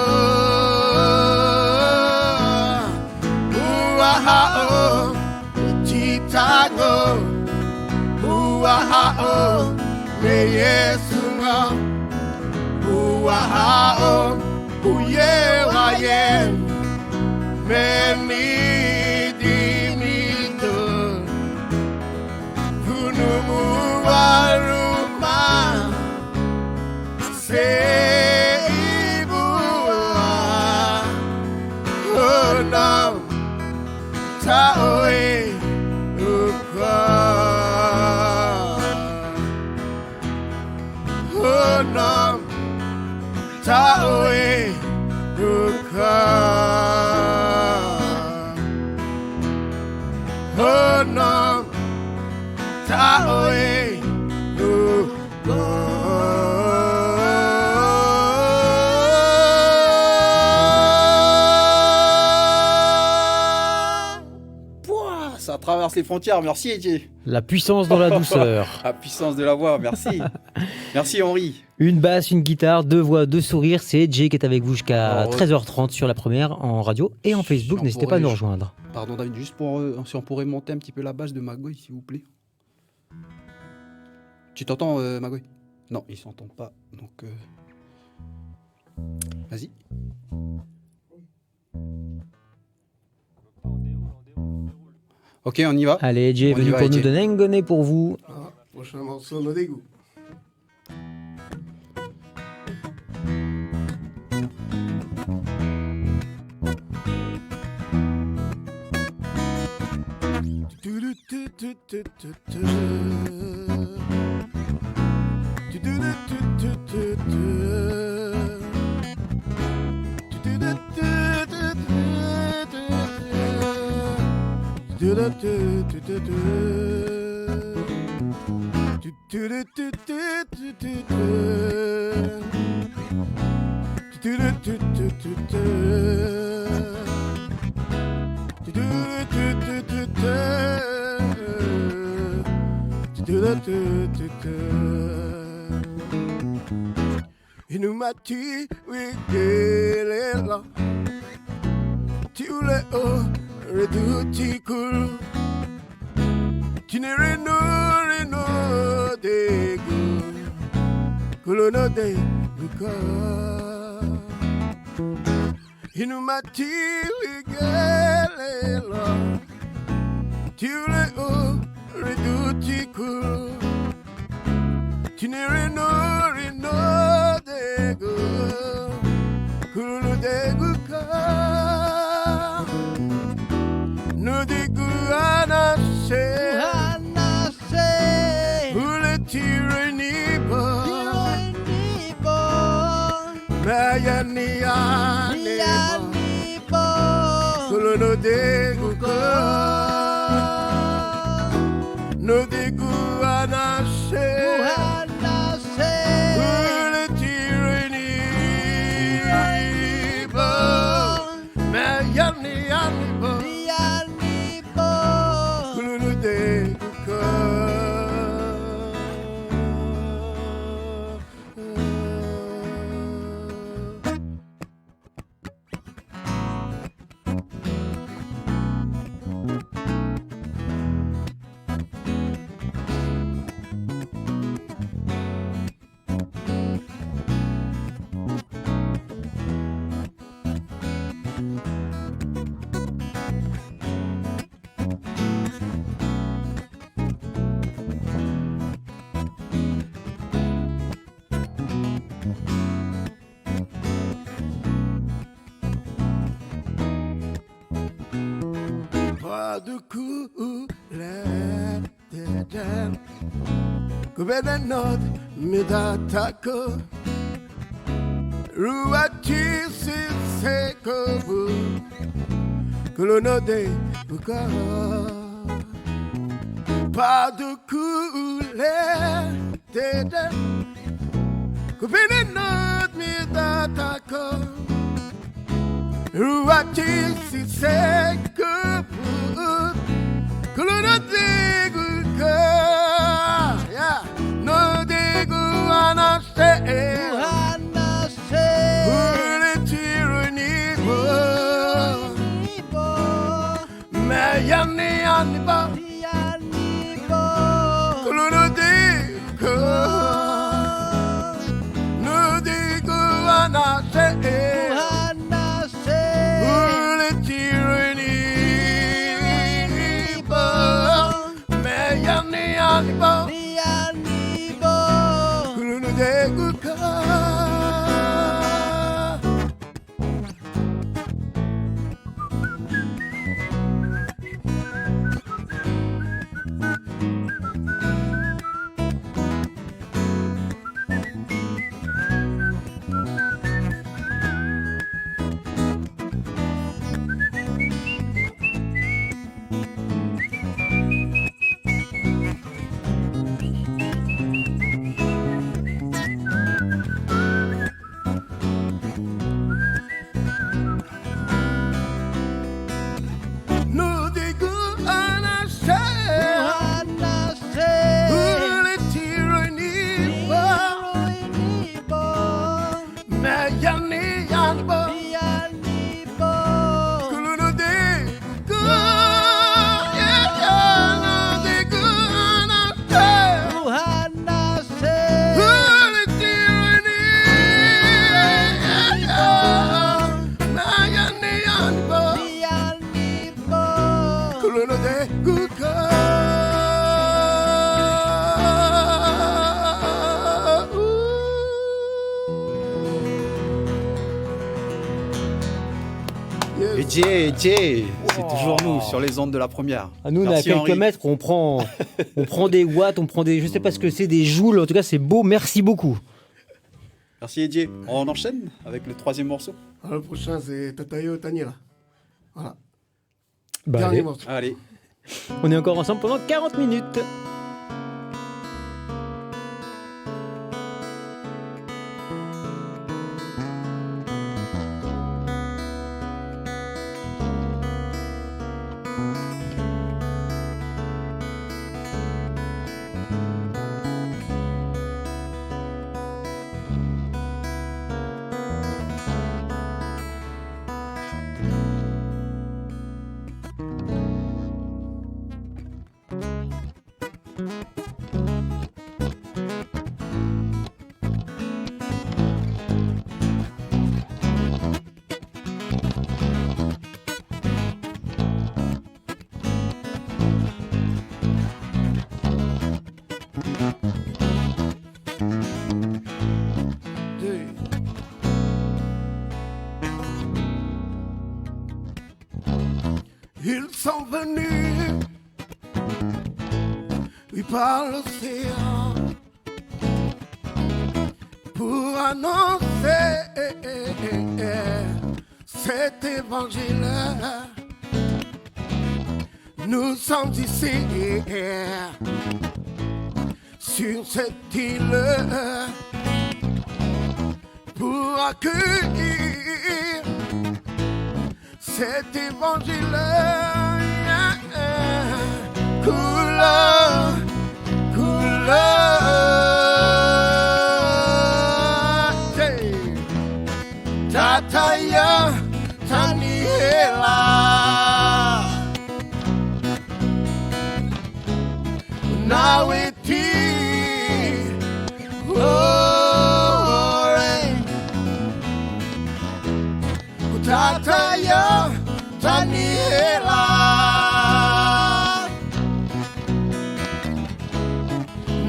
Ua'o, Titago, Ua'o, Me Yesungo, Ua'o, Uye Waye, Me Nidimito, Kunumu Aruma, Sebua, Oh no, Taoe Ruka, Oh no, Taoe Ruka, Oh no, Taoe Ruka. traverse les frontières. Merci, Eddie. La puissance dans la douceur. La puissance de la voix, merci. Merci, Henri. Une basse, une guitare, 2 voix, 2 sourires. C'est Jay qui est avec vous jusqu'à Oh, 13h30 sur la première en radio et en Facebook. Si on N'hésitez pas à nous pourrait- rejoindre. Pardon, David, juste pour si on pourrait monter un petit peu la basse de Magoy, s'il vous plaît. Tu t'entends, Magoy? Non, il s'entend pas. Donc, vas-y. Ok, on y va. Allez, Jay est On y venu va, pour nous Jay. donner un gonnet pour vous. Ah, prochain morceau, no dégoût. Inumati wigelela Tiule o reduti kulu Tinere no de gu Kulu no de guka Inumati wigelela Tiule o reduti kulu Tinere no de gu Kulu de guka No de gu anase Ule tirani bo Mayani anebo Kulu no de guka No de gu anase Pas de couleur d'éden Gouverne notre médatako Rouati si c'est que vous Que l'on a des boucas Pas de couleur d'éden Gouverne notre médatako Rouati si c'est que vous Que l'on a des boucas No dégoût anase Ule tirani bo Mayani anibo Kulu no dégoût anase Ule tirani bo Mayani Jay, c'est toujours nous sur les ondes de la première. Ah, nous, on est à Merci, quelques Henri. mètres, on prend des watts, on prend des, je sais pas ce que c'est, des joules. En tout cas, c'est beau. Merci beaucoup. Merci Edje. On enchaîne avec le troisième morceau. Alors, le prochain, c'est Tatayo Tanira. Voilà. Bah, Dernier allez, morceau. Allez. on est encore ensemble pendant 40 minutes. Ils sont venus, oui, par l'océan, pour annoncer cet évangile. Nous sommes ici, sur cette île, pour accueillir cet évangile. Couleur, couleur, Tataya, Taniela, Naweti, Tataya, Taniela,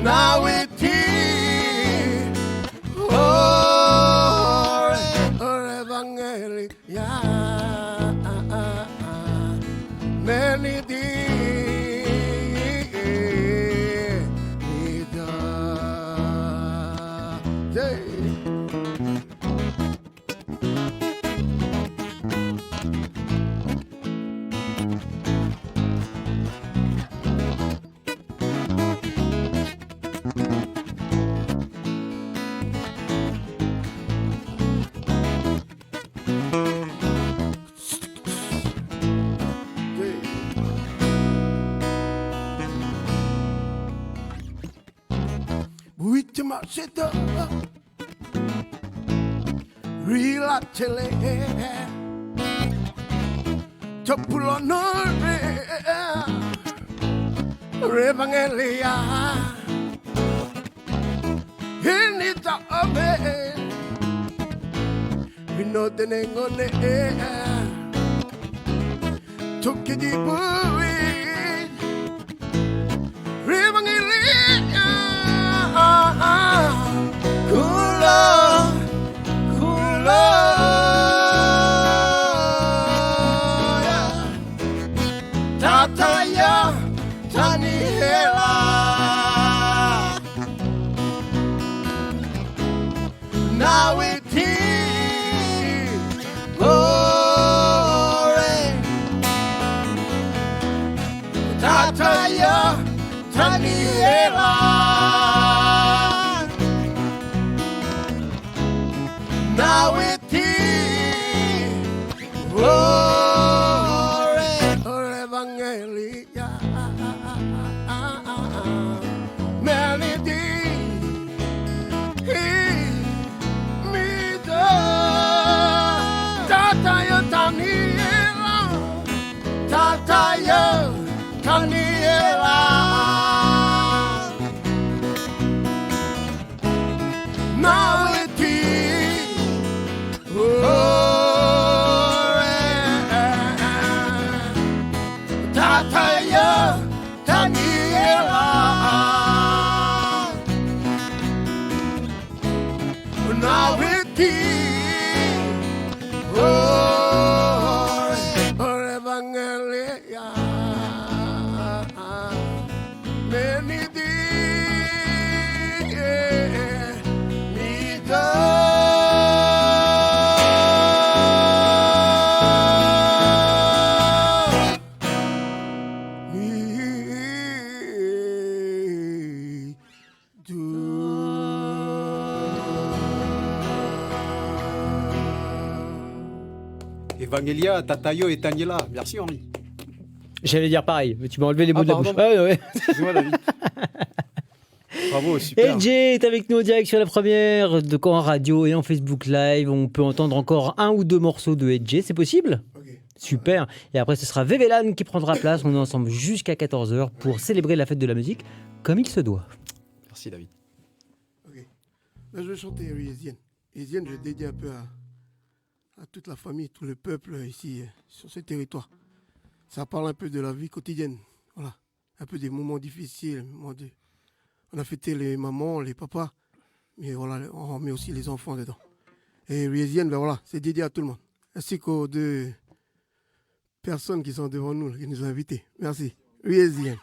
Naweti, Evangeli, Melody, oui, tu marches dehors, rilatele, topulonore, revangelia, inita ome, vinotenengone, tukidi bui, revangelia. Couleur, couleur, Tataya, Taniela, Nawiti, Tataya, Taniela. Now it is Evangelia Melody me the Tataya Taniela Tataya Taniela Now it is Tataya Taniela Now it is Evangelia, Tatayo et Taniela. Merci Henri. J'allais dire pareil, mais tu m'as enlevé les mots de la pardon. bouche. Ouais. Excuse-moi David. Bravo, super. LJ est avec nous en direct sur la première, en radio et en Facebook Live. On peut entendre encore 1 ou 2 morceaux de LJ, c'est possible ? Ok. Super. Et après, ce sera Vevelan qui prendra place. On est ensemble jusqu'à 14h pour célébrer la fête de la musique comme il se doit. Merci David. Ok. Là, je vais chanter Riesienne. Riesienne, je dédie un peu à toute la famille, tout le peuple ici, sur ce territoire. Ça parle un peu de la vie quotidienne. Voilà. Un peu des moments difficiles. On a fêté les mamans, les papas, mais voilà, on met aussi les enfants dedans. Et Riesienne, ben voilà, c'est dédié à tout le monde. Ainsi qu'aux 2 personnes qui sont devant nous, qui nous ont invités. Merci. Riesienne.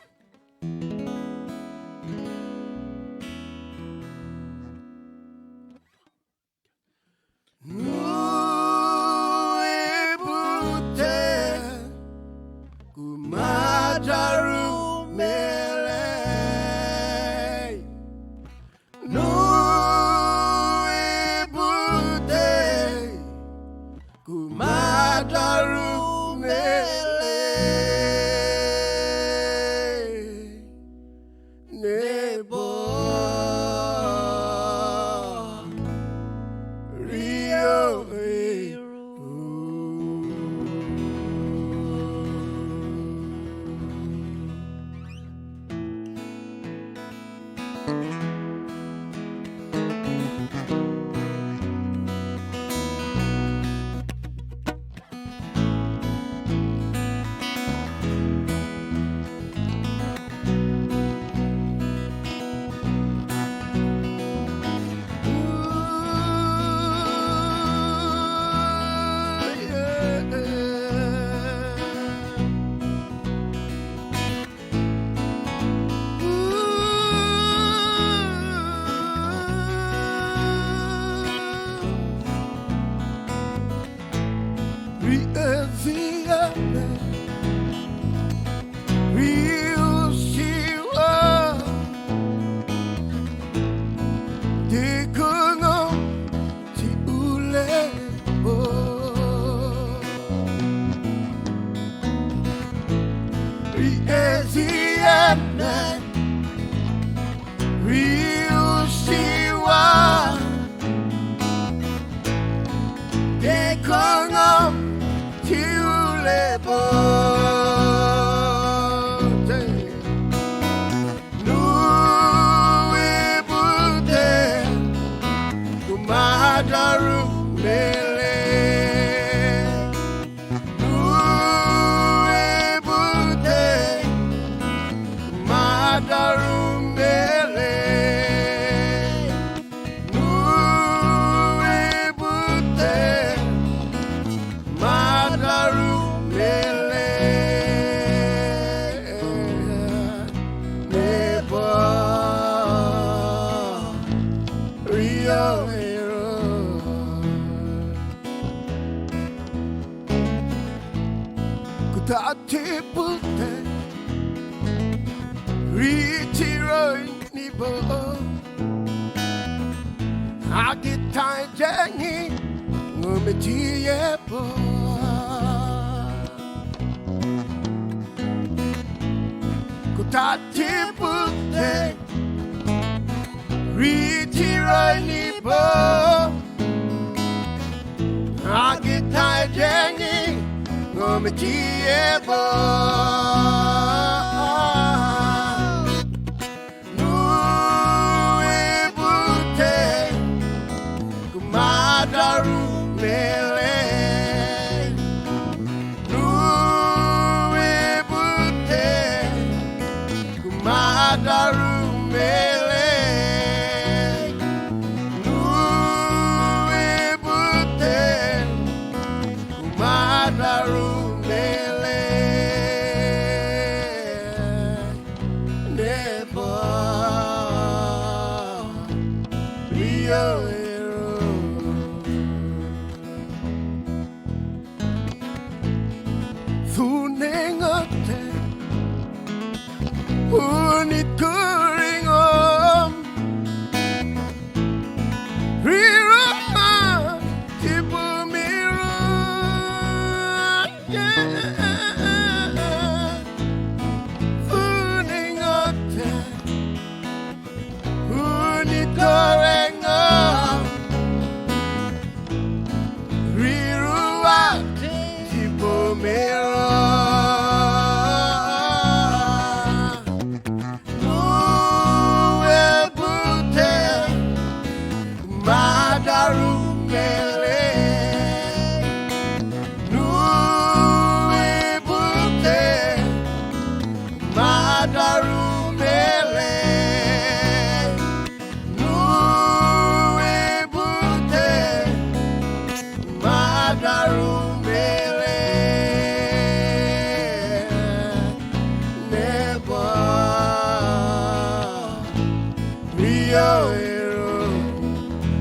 Rio hero,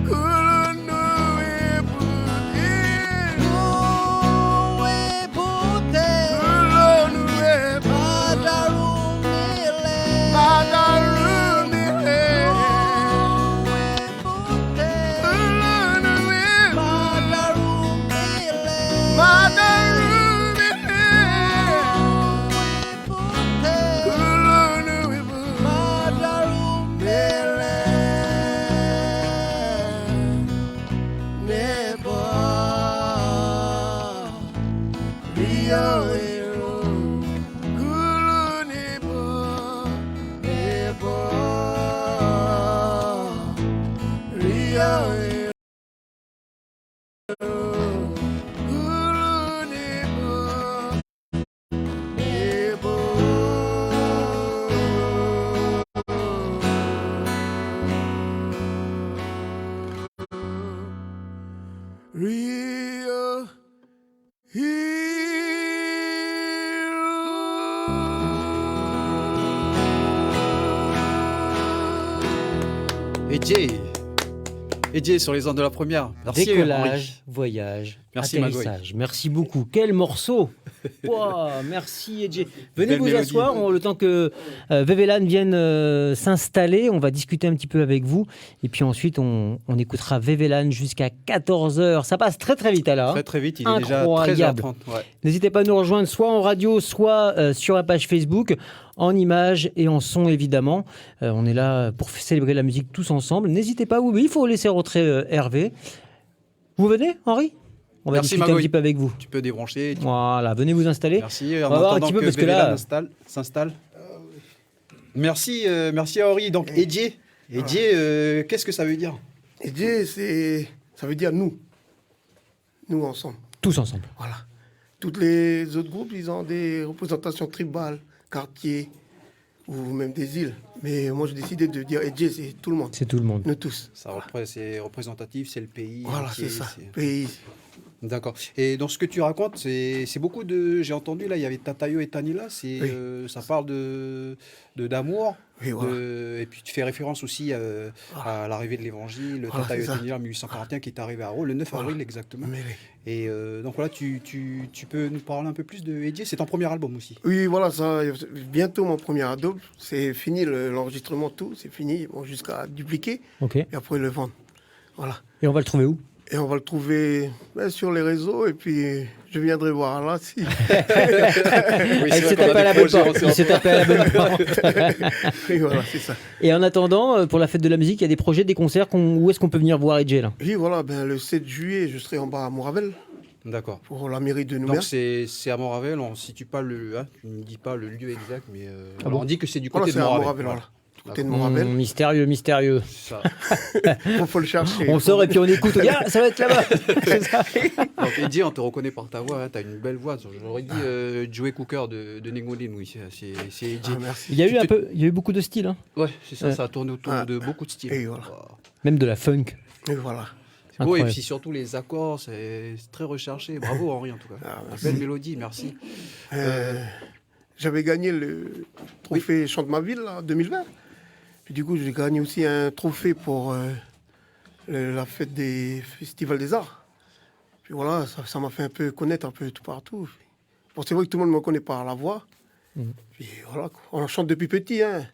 kulunu ebute, kulunu ebute, madarumile, kulunu ebute, madarumile, kulunu ebute, nebo, Rio hero, kulunu nebo, Rio hero, kulunu nebo. Rio Et Jay sur les ondes de la première. Merci Décollage, Henri. voyage, Merci, atterrissage. Merci beaucoup. Quel morceau. Wow, merci Edge. Venez Belle vous mélodie. asseoir le temps que Vevelan vienne s'installer. On va discuter un petit peu avec vous. Et puis ensuite, on écoutera Vevelan jusqu'à 14h. Ça passe très très vite à l'heure. Très très vite, il est déjà Incroyable. 13h30. Ouais. N'hésitez pas à nous rejoindre soit en radio, soit sur la page Facebook, en images et en son évidemment. On est là pour célébrer la musique tous ensemble. N'hésitez pas, oui, il faut laisser rentrer Hervé. Vous venez, Henri? On va Merci, discuter un Magouille. petit peu avec vous. Tu peux débrancher. Voilà, venez vous installer. Merci. On En va voir un attendant petit peu, que parce que Vevelan là- s'installe. Merci, merci à Henri. Donc, Edje, qu'est-ce que ça veut dire? Edje, ça veut dire nous. Nous ensemble. Tous ensemble. Voilà. Tous les autres groupes, ils ont des représentations tribales, quartiers ou même des îles. Mais moi, j'ai décidé de dire Edje, c'est tout le monde. C'est tout le monde. Nous tous. C'est représentatif, c'est le pays. Voilà, entier, c'est ça. c'est- Pays. D'accord. Et dans ce que tu racontes, c'est beaucoup de. J'ai entendu là, il y avait Tatayo et Tanila. Oui. Ça parle d'amour. Oui, voilà. Et puis tu fais référence aussi à l'arrivée de l'Évangile, le Voilà, Tatayo et c'est ça. Tanila en 1841 qui est arrivé à Rome le 9 Voilà. avril exactement. Mais oui. Et donc voilà, tu peux nous parler un peu plus de Edje. C'est ton premier album aussi. Oui, voilà, ça, bientôt mon premier ado. C'est fini l'enregistrement, tout, c'est fini, bon, jusqu'à dupliquer Ok. et après le vendre. Voilà. Et on va le trouver où? Et on va le trouver sur les réseaux et puis je viendrai voir là si. Oui, Ah, il s'est tapé à la bonne porte. Il s'est tapé à la bonne porte. Oui, voilà, c'est ça. Et en attendant, pour la fête de la musique, il y a des projets, des concerts. Où est-ce qu'on peut venir voir Edge là? Oui, voilà, ben, le 7 juillet, je serai en bas à Mouravel D'accord. pour la mairie de Nouméa. Donc c'est à Moravel, on ne situe pas tu ne dis pas le lieu exact, mais bon on dit que c'est du Voilà, côté c'est de à Moravel. Mouravel, voilà. Du côté de Mouravel. Mystérieux, mystérieux. Ça. Faut le chercher. On sort et puis on écoute. Ah, ça va être là-bas. C'est ça. Donc Edje, on te reconnaît par ta voix, tu as une belle voix. J'aurais dit Joey Cooker de Nengoline, oui, c'est Edje. Ah, merci. Il y a eu beaucoup de styles, hein. Ouais, c'est ça, Ouais. ça tourne autour Ah. de beaucoup de styles. Et voilà. Wow. Même de la funk. Et voilà. C'est beau, et Incroyable. puis surtout les accords, c'est très recherché. Bravo Henri en tout cas. Ah, merci. Belle mélodie, merci. J'avais gagné le trophée Chant de ma ville là, en 2020. Puis du coup, j'ai gagné aussi un trophée pour la fête des festivals des arts. Puis voilà, ça m'a fait un peu connaître un peu tout partout. Bon, c'est vrai que tout le monde me connaît par la voix. Puis voilà, quoi. On chante depuis petit, hein,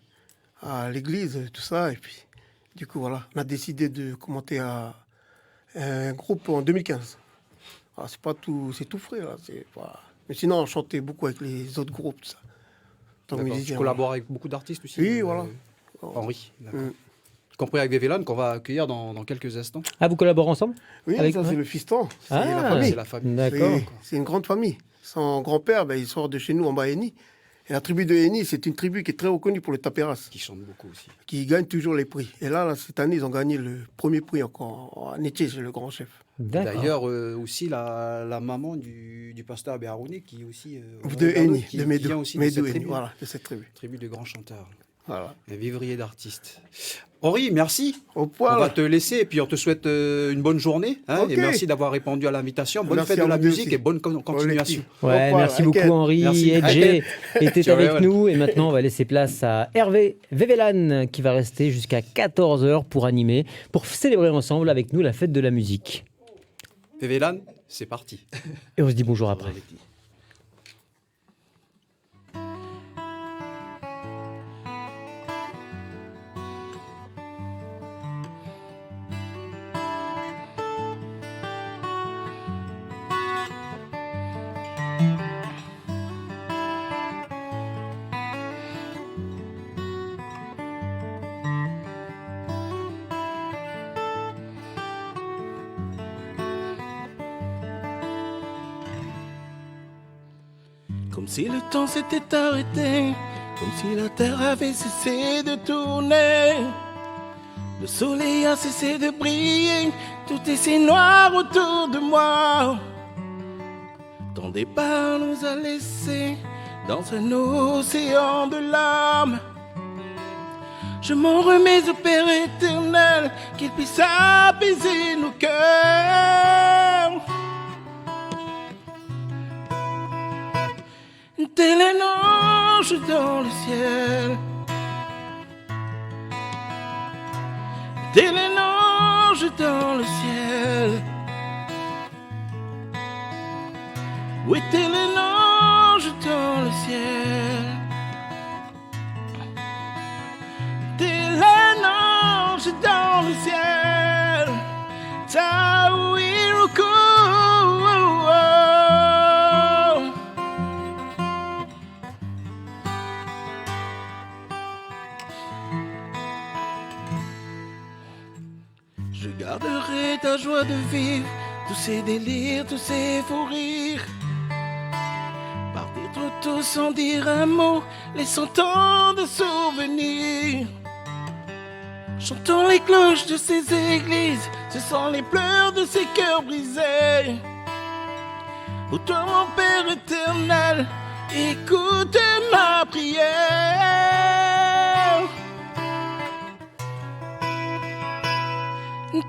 à l'église, tout ça. Et puis, du coup, voilà, on a décidé de commenter à un groupe en 2015. Alors, c'est pas tout, c'est tout frais là. C'est pas... Mais sinon, on chantait beaucoup avec les autres groupes, tout ça. En tant que D'accord. Tu musicien, collabores avec beaucoup d'artistes aussi. Oui, voilà. Henri, d'accord. Mm. Y compris avec Vevelan qu'on va accueillir dans quelques instants. Ah, vous collaborez ensemble? Oui, Avec- ça ouais. c'est le fiston, c'est Ah, la famille. C'est la famille. D'accord. Oui, c'est une grande famille. Son grand-père, ben, il sort de chez nous en bas à Eni. Et la tribu de Eni, c'est une tribu qui est très reconnue pour le tapéras, Qui chante beaucoup aussi. qui gagne toujours les prix. Et là, cette année, ils ont gagné le premier prix encore en Étier, chez le grand chef. D'accord. D'ailleurs, aussi la maman du pasteur Béharouni qui est aussi. De Eni, qui de vient Médou. aussi de Médou cette Eni, tribu. voilà, de cette tribu. Tribu de grands chanteurs. Voilà. Un vivrier d'artistes. Henri, merci. Au On poil. va te laisser et puis on te souhaite une bonne journée. Hein, Ok. Et merci d'avoir répondu à l'invitation. Bonne Merci fête à de la vous deux musique aussi. et bonne continuation. Ouais, Au poil, merci beaucoup Ken. Henri. Merci. Edge était Ciao, avec Evan. nous et maintenant on va laisser place à Hervé Vévélan qui va rester jusqu'à 14h pour animer, pour célébrer ensemble avec nous la fête de la musique. Vévélan, c'est parti. Et on se dit bonjour après. Comme si le temps s'était arrêté, comme si la terre avait cessé de tourner. Le soleil a cessé de briller, tout est si noir autour de moi. Ton départ nous a laissés dans un océan de larmes. Je m'en remets au Père éternel, qu'il puisse apaiser nos cœurs. Tel un ange dans le ciel, tel un ange dans le ciel. Oui, tel un ange dans le ciel, tel un ange dans le ciel. Tawiruku. Je garderai ta joie de vivre, tous ces délires, tous ces fous rires. Partir trop tôt sans dire un mot, laissant tant de souvenirs. Chantons les cloches de ces églises, ce sont les pleurs de ces cœurs brisés. Ô toi mon Père éternel, écoute ma prière.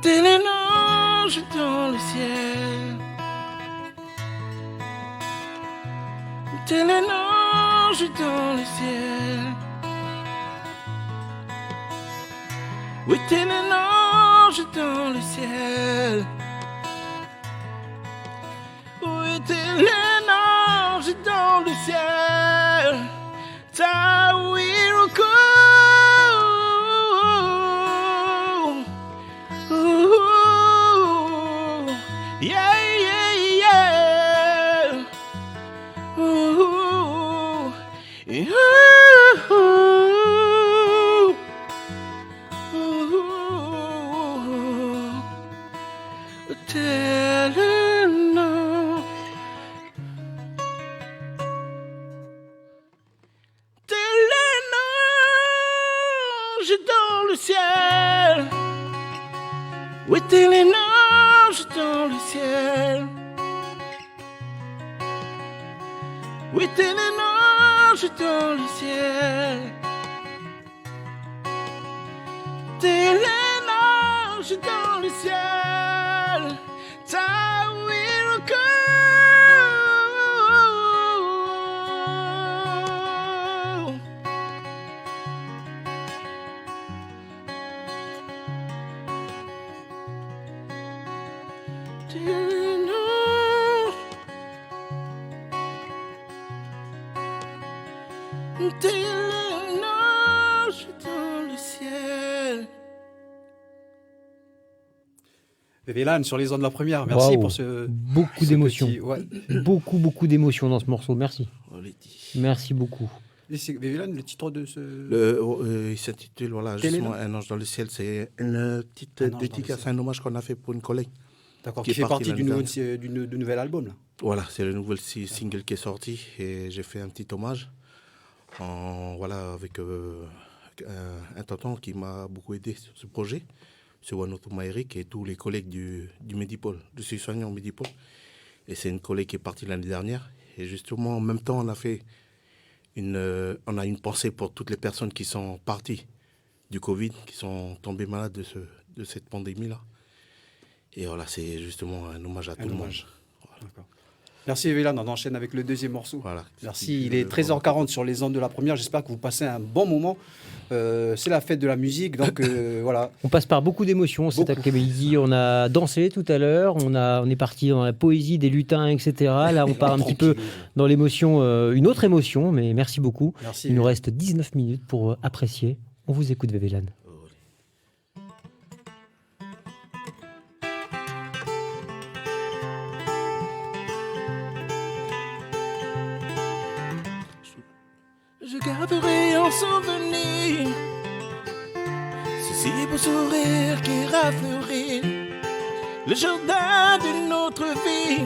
Tel un ange dans le ciel, tel un ange dans le ciel. Oui, tel un ange dans le ciel. Oui, tel un ange dans le ciel. Tawiruku. Yeah, yeah, yeah. Ooh, ooh, ooh. Tel un ange, tel un ange dans le ciel. Oui, tel un ange dans le ciel. Oui, tel un ange dans le ciel. Tel un ange dans le ciel. Tawiruku. Tel un ange, tel un ange dans le ciel. Vévélan, sur les ondes de la première, merci Waouh. pour ce. Beaucoup ce d'émotions. petit- ouais. Beaucoup d'émotions dans ce morceau. Merci. On l'a dit. Merci beaucoup. Et c'est Vévélan, le titre de ce. Il s'intitule voilà, Quel est justement Un ange dans le ciel. C'est une petite Un ange dans le dédicace, ciel. un hommage qu'on a fait pour une collègue. D'accord, qui qui est fait parti partie l'année du nouvel album. Là. Voilà, c'est le nouvel single qui est sorti et j'ai fait un petit hommage voilà, avec un tonton qui m'a beaucoup aidé sur ce projet, M. Wanoto Maïrik et tous les collègues du Medipôle, je suis soignant au Medipôle. Et c'est une collègue qui est partie l'année dernière. Et justement, en même temps, on a une pensée pour toutes les personnes qui sont parties du Covid, qui sont tombés malades de cette pandémie-là. Et voilà, c'est justement un hommage à tout le monde. D'accord. Merci Evelan, on enchaîne avec le deuxième morceau. Voilà. Merci, il est 13h40 sur les ondes de la première, j'espère que vous passez un bon moment. C'est la fête de la musique, donc voilà. On passe par beaucoup d'émotions cet après-midi. On a dansé tout à l'heure, on est parti dans la poésie des lutins, etc. Là, on part un petit peu dans l'émotion, une autre émotion, mais merci beaucoup. Merci, il nous reste 19 minutes pour apprécier. On vous écoute, Vevelan. Je garderai en souvenir ce si beau sourire qui rafleurit le jardin d'une autre vie.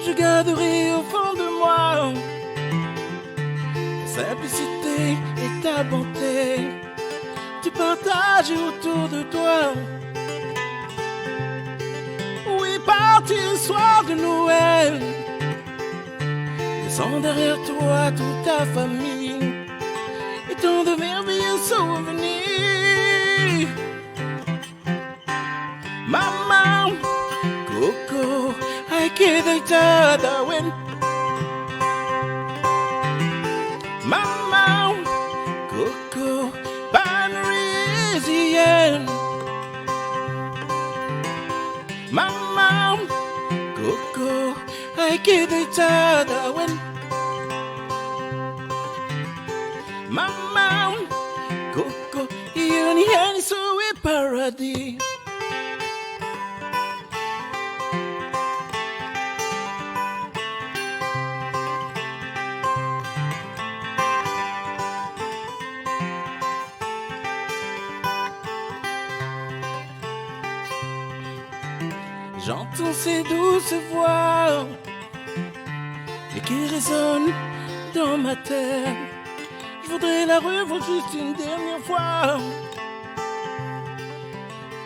Je garderai au fond de moi ta simplicité et ta bonté. Tu partages autour de toi. Oui, parti le soir de Noël. Laissant derrière toi toute ta famille et tant de merveilleux souvenirs. Maman, Coco, I give it to the wind. Maman, Coco, Parisienne. Maman, Coco, I give it to the wind. Maman, Coco, ioni hani sui paradis. J'entends ces douces voix et qui résonnent dans ma tête. Je voudrais la revoir juste une dernière fois.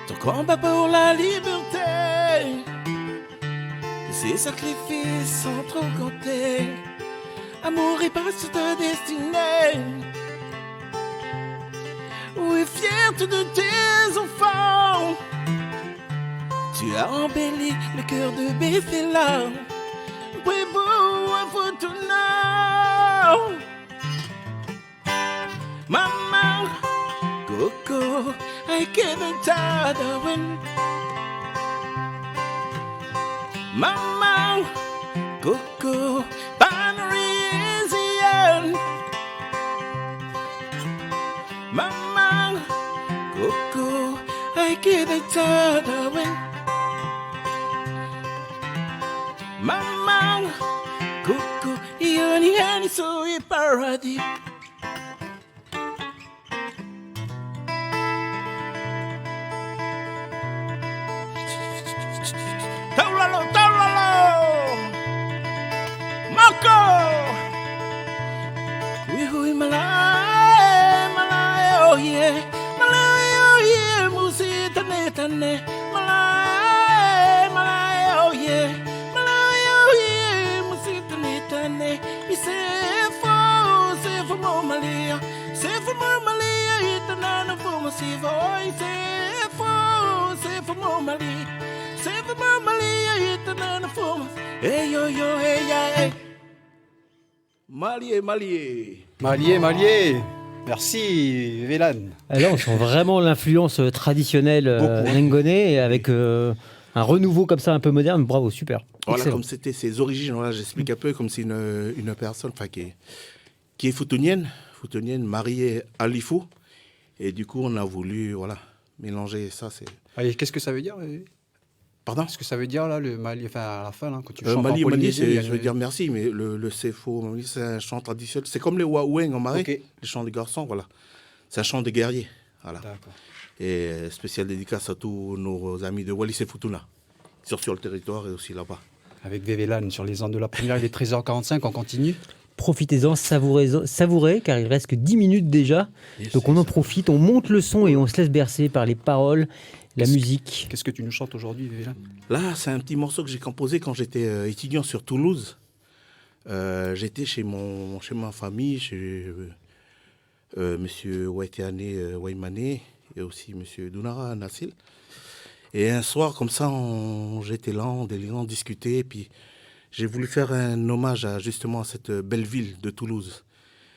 Ton combat pour la liberté et ses sacrifices sans trop compter. Amour et passe ta destinée. Oui, fière de tes enfants. Tu as embelli le cœur de Bethléem. Oui, beau à Fortuna. Maman, Coco, I can't tell the wind. Maman, Coco, Parisienne. Maman, Coco, I can't tell the wind. Maman, Coco, ioni hani sui paradis. Taulalo, taulalo, Marco. Oui, oui, malay, malay, oh yeah, malay, oh yeah, musi tane tane, malay, malay, oh yeah, malay, oh yeah, musi tane tane. C'est faux mon malia, c'est faux mon malia, itanana faux mon sivo, c'est faux mon malia. Hey yo yo hey ya hey. Malier. Malier. Merci Velan. Là, on sent vraiment l'influence traditionnelle Ngonais avec un renouveau comme ça un peu moderne. Bravo, super. Voilà, excellent. comme c'était ses origines, voilà, j'explique un peu comme c'est une personne qui est foutonienne, mariée à Lifou. Et du coup, on a voulu mélanger ça. Allez, qu'est-ce que ça veut dire Pardon ? Ce que ça veut dire là, le Mali, enfin à la fin, là, quand tu chantes en Mali, Polynésie, je veux dire merci, mais le Sefo, c'est un chant traditionnel. C'est comme les Waoueng en Marais, Okay. les chants des garçons, voilà. C'est un chant des guerriers, voilà. D'accord. Et spécial dédicace à tous nos amis de Wallis et Futuna, qui sont sur le territoire et aussi là-bas. Avec Vevelan sur les ondes de la première, il est 13h45, on continue. Profitez-en, savourez, car il reste que 10 minutes déjà. Donc on en profite, on monte le son et on se laisse bercer par les paroles, la musique. Qu'est-ce que tu nous chantes aujourd'hui, Vevelan ? Là, c'est un petit morceau que j'ai composé quand j'étais étudiant sur Toulouse. J'étais chez ma famille, Monsieur Waitiane Waimane et aussi Monsieur Dunara Nassil. Et un soir, comme ça, j'étais là, on discutait, et puis j'ai voulu faire un hommage justement à cette belle ville de Toulouse.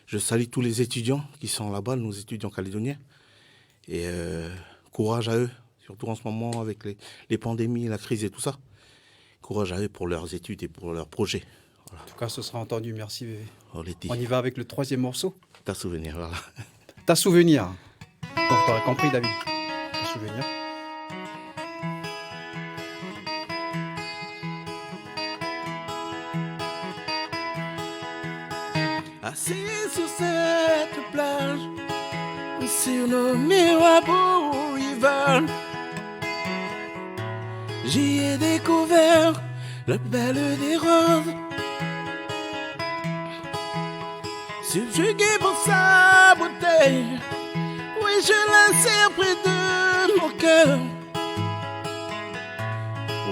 Je salue tous les étudiants qui sont là-bas, nos étudiants calédoniens, et courage à eux, surtout en ce moment avec les pandémies, la crise et tout ça. Courage à eux pour leurs études et pour leurs projets. Voilà. En tout cas, ce sera entendu. Merci, bébé. On y va avec le 3e morceau. Ta souvenir, voilà. Ta souvenir. Donc, tu aurais compris, David. Ta souvenir. Assis sur cette plage, surnommée Wabo River, j'y ai découvert la belle des roses. Subjugué par sa beauté, oui, je la serre près de mon cœur.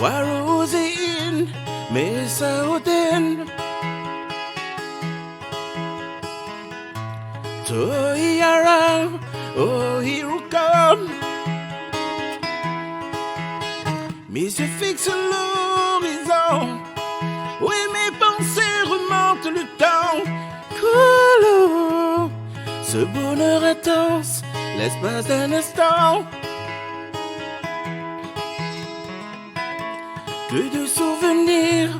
Warosin, mais ça oden. Toyara, oh Hirukan. Mes yeux fixent l'horizon, oui, mes pensées remontent le temps. Cool, ce bonheur intense, l'espace d'un instant. Que de souvenirs,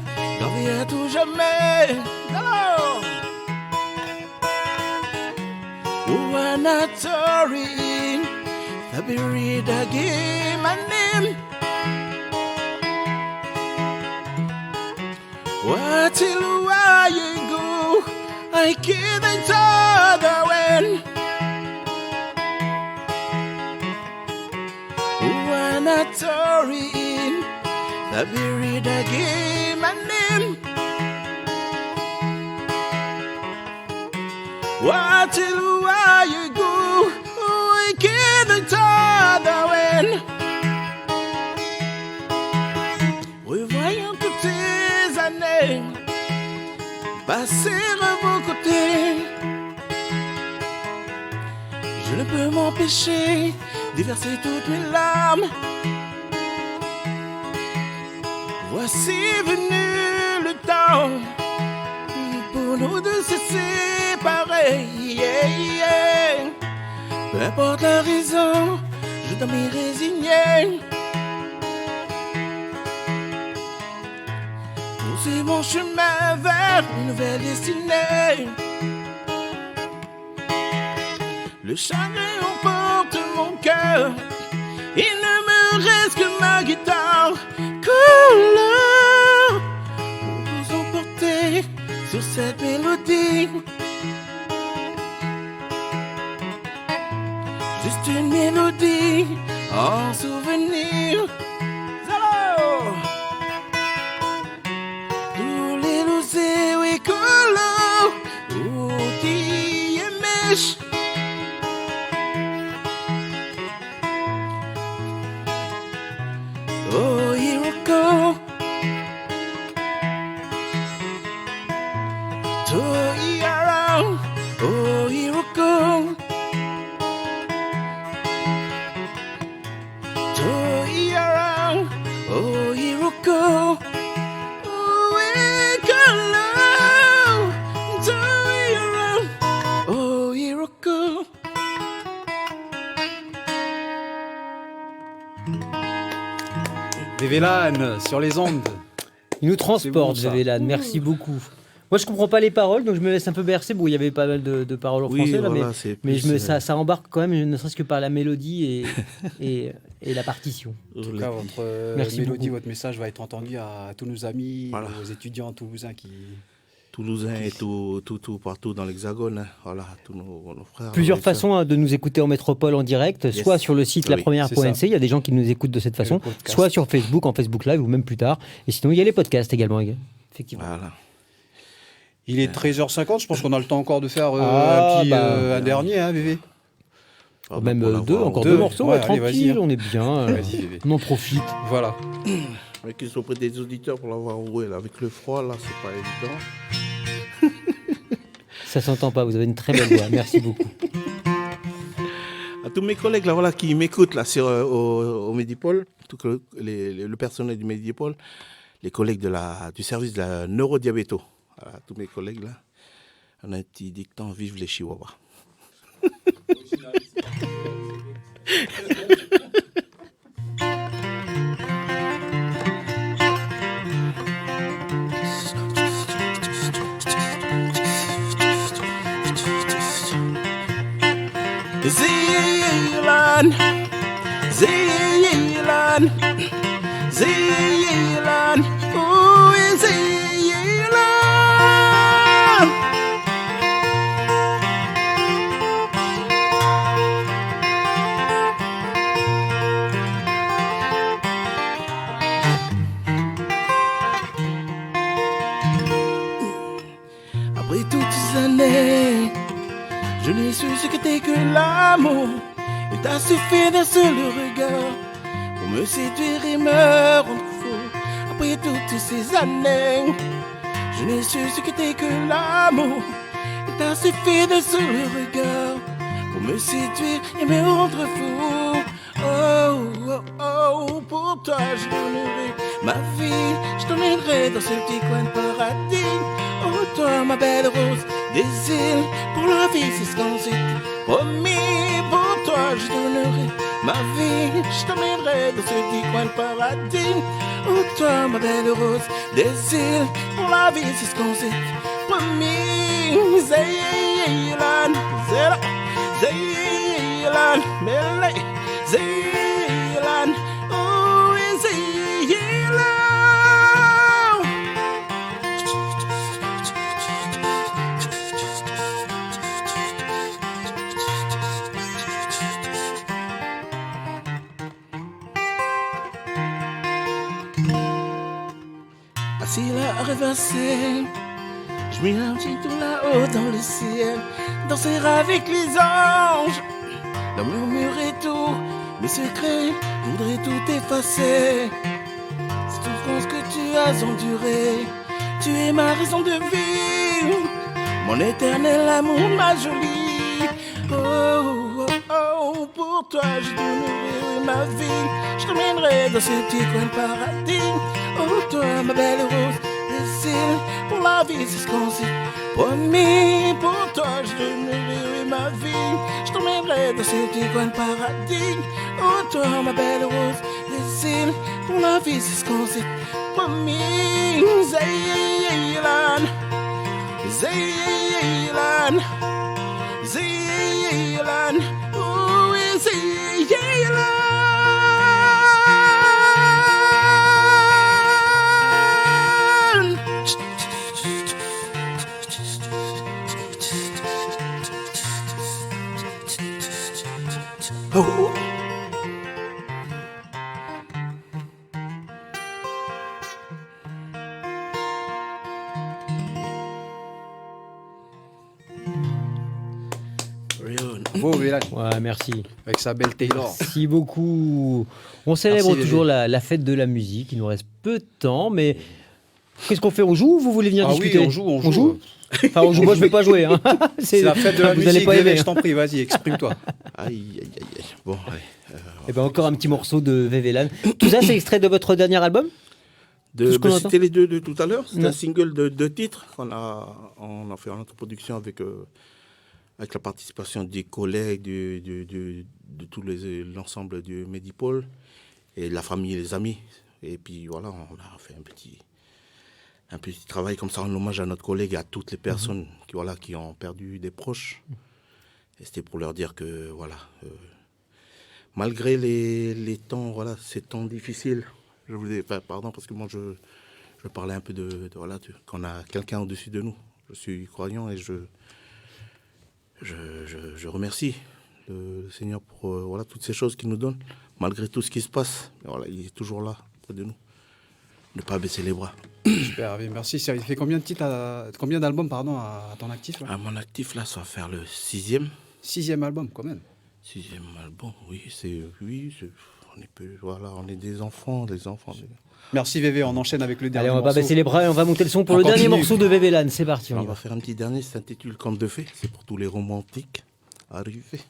d'envie à tout jamais. Alors, Wanatori, Fabirida gave my name. What till I go? I can't tell the when. Wanatori, Fabirida gave my name. What till I go? I can't tell the when. Revoyons toutes ces années passer à vos côtés, je ne peux m'empêcher de verser toutes mes larmes. Voici venu le temps pour nous de se séparer. Yeah, yeah. Peu importe la raison, je dois m'y résigner. C'est mon chemin vers une nouvelle destinée. Le chagrin emporte mon cœur. Il ne me reste que ma guitare. Couleur pour vous emporter sur cette mélodie. Juste une mélodie en souvenir. Alors, oh, Hiroko, Toyara, oh, Hiroko, Toyara, oh, Hiroko. Vévélan sur les ondes. Il nous transporte, bon, ça. Vévélan. Merci beaucoup. Moi, je comprends pas les paroles, donc je me laisse un peu bercer. Bon, il y avait pas mal de paroles en français, là, voilà, mais ça embarque quand même, ne serait-ce que par la mélodie et la partition. En tout cas, votre Merci mélodie, beaucoup. votre message va être entendu à tous nos amis, Voilà. aux étudiants toulousains qui... Toulousains et tout partout dans l'Hexagone. Hein. Voilà, tous nos frères. Plusieurs et sœurs. façons de nous écouter en métropole en direct, Yes. soit sur le site Oui, lapremière.nc, c'est il y a des gens qui nous écoutent de cette façon, podcast. soit sur Facebook, en Facebook Live ou même plus tard. Et sinon, il y a les podcasts également, effectivement. Voilà. Il est 13h50, je pense qu'on a le temps encore de faire un dernier, hein, bébé. Ah, Même pour l'avoir, encore deux. deux morceaux, Ouais, ouais, allez, tranquille, vas-y, hein. on est bien, Vas-y, bébé. on en profite. Voilà. Avec qu'ils sont près des auditeurs pour l'avoir enroué. Là. Avec le froid, là, c'est pas évident. Ça s'entend pas, vous avez une très belle voix, merci beaucoup. tous mes collègues là, voilà, qui m'écoutent là, au Medipôle, le personnel du Medipôle, les collègues du service de la neurodiabéto. Voilà, tous mes collègues là, on a un petit dicton, vive les chihuahuas. Zeeland, Zeeland, Zeeland, oh Zeeland. Après toutes ces années, je n'ai su ce qu'était que l'amour. Il t'a suffi d'un seul regard pour me séduire et me rendre fou. Après toutes ces années, je n'ai su ce qu'était que l'amour. Il t'a suffi d'un seul regard pour me séduire et me rendre fou. Oh, oh, oh, pour toi je donnerai ma vie. Je t'emmènerai dans ce petit coin de paradis. Oh, toi ma belle rose des îles, pour la vie c'est ce qu'on s'est promis. Pour toi je donnerai ma vie, je t'emmènerai dans ce petit coin de paradis. Oh toi ma belle rose des îles, pour la vie c'est ce qu'on s'est promis. Zeeland, Zeeland, Zeeland, Zeeland, oh Zeeland. Assis là à rêvasser, je m'imagine tout là-haut dans le ciel, danser avec les anges, leur murmurer tout mes secrets, je voudrais tout effacer. Cette souffrance que tu as endurée, tu es ma raison de vivre, mon éternel amour, ma jolie. Oh, oh, oh, pour toi je donnerai ma vie, je t'emmènerai dans ce petit coin de paradis. Oh toi ma belle rose des îles, pour la vie c'est ce qu'on s'est promis. Pour toi je donnerai ma vie, je t'emmènerai dans ce petit coin de paradis. Oh toi ma belle rose des îles, pour la vie c'est ce qu'on s'est promis. Zeeland, Zeeland, Zeeland, oh Zeeland. Oh. Beau village. Ouais, merci. Avec sa belle Taylor. Merci beaucoup. On célèbre Merci, toujours la fête de la musique. Il nous reste peu de temps, mais qu'est-ce qu'on fait? On joue ou vous voulez venir discuter? Oui, on joue. Enfin, on joue. Moi, je vais pas jouer. Hein. C'est la fête de la vous musique. allez pas aimer. Je t'en prie, vas-y, exprime-toi. Aïe, aïe, aïe, aïe. Bon, allez. Et ben encore un petit morceau de Vevelan. Tout ça, c'est extrait de votre dernier album? C'était les deux de tout à l'heure. C'était Non. un single de 2 titres qu'on a fait en autoproduction avec la participation des collègues de tout l'ensemble du Medipôle et de la famille et les amis. Et puis voilà, on a fait un petit travail comme ça en hommage à notre collègue et à toutes les personnes qui ont perdu des proches. Et c'était pour leur dire que voilà, malgré les temps, voilà, ces temps difficiles, je vous ai, pardon parce que moi je parlais un peu qu'on a quelqu'un au-dessus de nous. Je suis croyant et je remercie le Seigneur pour toutes ces choses qu'il nous donne, malgré tout ce qui se passe. Voilà, il est toujours là près de nous. Ne pas baisser les bras. Super, merci. Ça fait combien de titres, combien d'albums à ton actif là? À mon actif là, ça va faire le 6e. 6e album quand même. 6e album, on est des enfants. Merci VV, on enchaîne avec le dernier Allez, on va morceau. pas baisser les bras et on va monter le son pour On le dernier continue. morceau de Vevelan. C'est parti. On va faire un petit dernier, ça s'intitule Conte de fées, c'est pour tous les romantiques. arriver.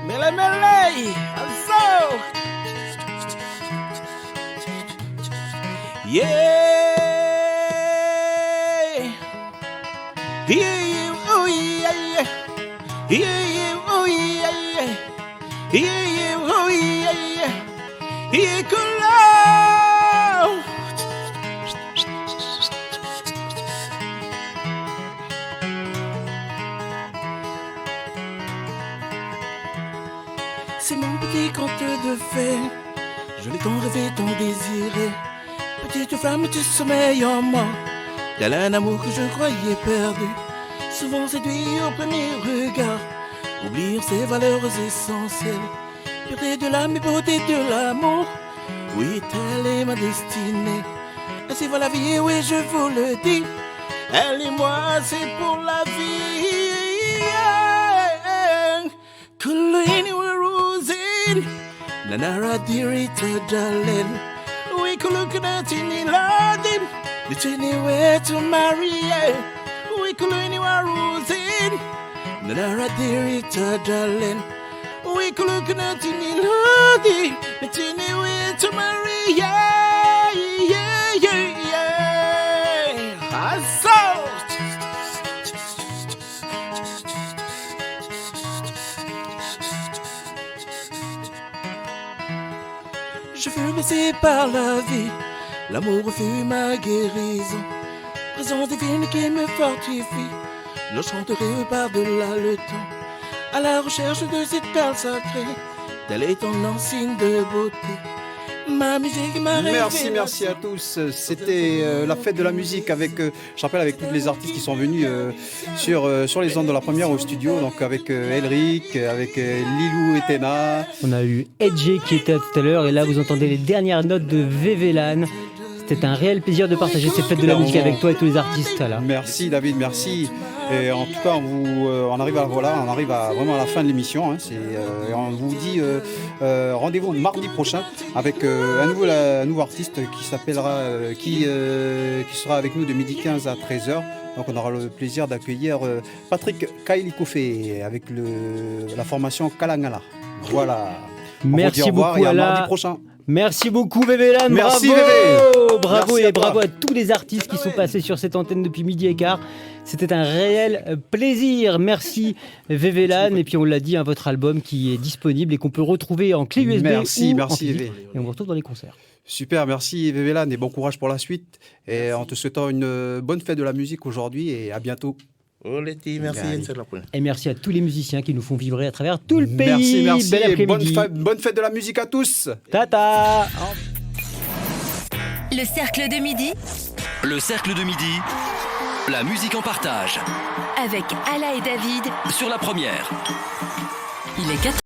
Mele mele, also. Yeah. Yeah, oh yeah, yeah. Yeah, oh yeah, yeah. Yeah, oh yeah, yeah. Yeah, cool. C'est mon petit conte de fées. Je l'ai tant rêvé, tant désiré. Petite flamme du sommeil en moi. Tel un amour que je croyais perdu. Souvent séduit au premier regard. Oubliant ses valeurs essentielles. Pureté de l'âme et beauté de l'amour. Oui, telle est ma destinée. Ainsi va la vie, oui, je vous le dis. Elle et moi, c'est pour la vie. Kulini Rosine, Nanara Dirita Jalen. We could look at Tini Ladim, the Tini way to marry. We could anywhere Rosine, Nanara Dirita Jalen. We could look at Tini Ladim, the Tini way to marry. Yeah, yeah, yeah, yeah. I saw. Je fus blessé par la vie, l'amour fut ma guérison. Présence divine qui me fortifie, je chanterai par-delà le temps, à la recherche de cette perle sacrée, tel est ton insigne de beauté. Ma musique m'a révélé. Merci à tous. C'était la fête de la musique avec, je rappelle, avec tous les artistes qui sont venus sur les ondes de la première au studio, donc avec Elric, avec Lilou et Tena. On a eu Edge qui était tout à l'heure et là vous entendez les dernières notes de Vevelan. C'était un réel plaisir de partager cette fête de la musique avec toi et tous les artistes là. Merci David, merci. Et en tout cas, on arrive vraiment à la fin de l'émission. Hein. Et on vous dit rendez-vous mardi prochain avec un nouveau artiste qui s'appellera, qui sera avec nous de midi 15 à 13h. Donc on aura le plaisir d'accueillir Patrick Kailikoufé avec la formation Kalangala. Voilà. Merci beaucoup et à mardi prochain. Merci beaucoup Vevelan, merci bravo merci et bravo à tous les artistes qui sont passés sur cette antenne depuis midi et quart. C'était un réel plaisir. Merci Vevelan et puis on l'a dit, votre album qui est disponible et qu'on peut retrouver en clé USB merci en physique, et on vous retrouve dans les concerts. Super, merci Vevelan et bon courage pour la suite et en te souhaitant une bonne fête de la musique aujourd'hui et à bientôt. Oh les petits, merci. Et merci à tous les musiciens qui nous font vibrer à travers tout le pays. Merci. Bel après-midi. Bonne fête de la musique à tous. Tata. Le cercle de midi. Le cercle de midi. La musique en partage. Avec Ala et David. Sur la première. Il est 4.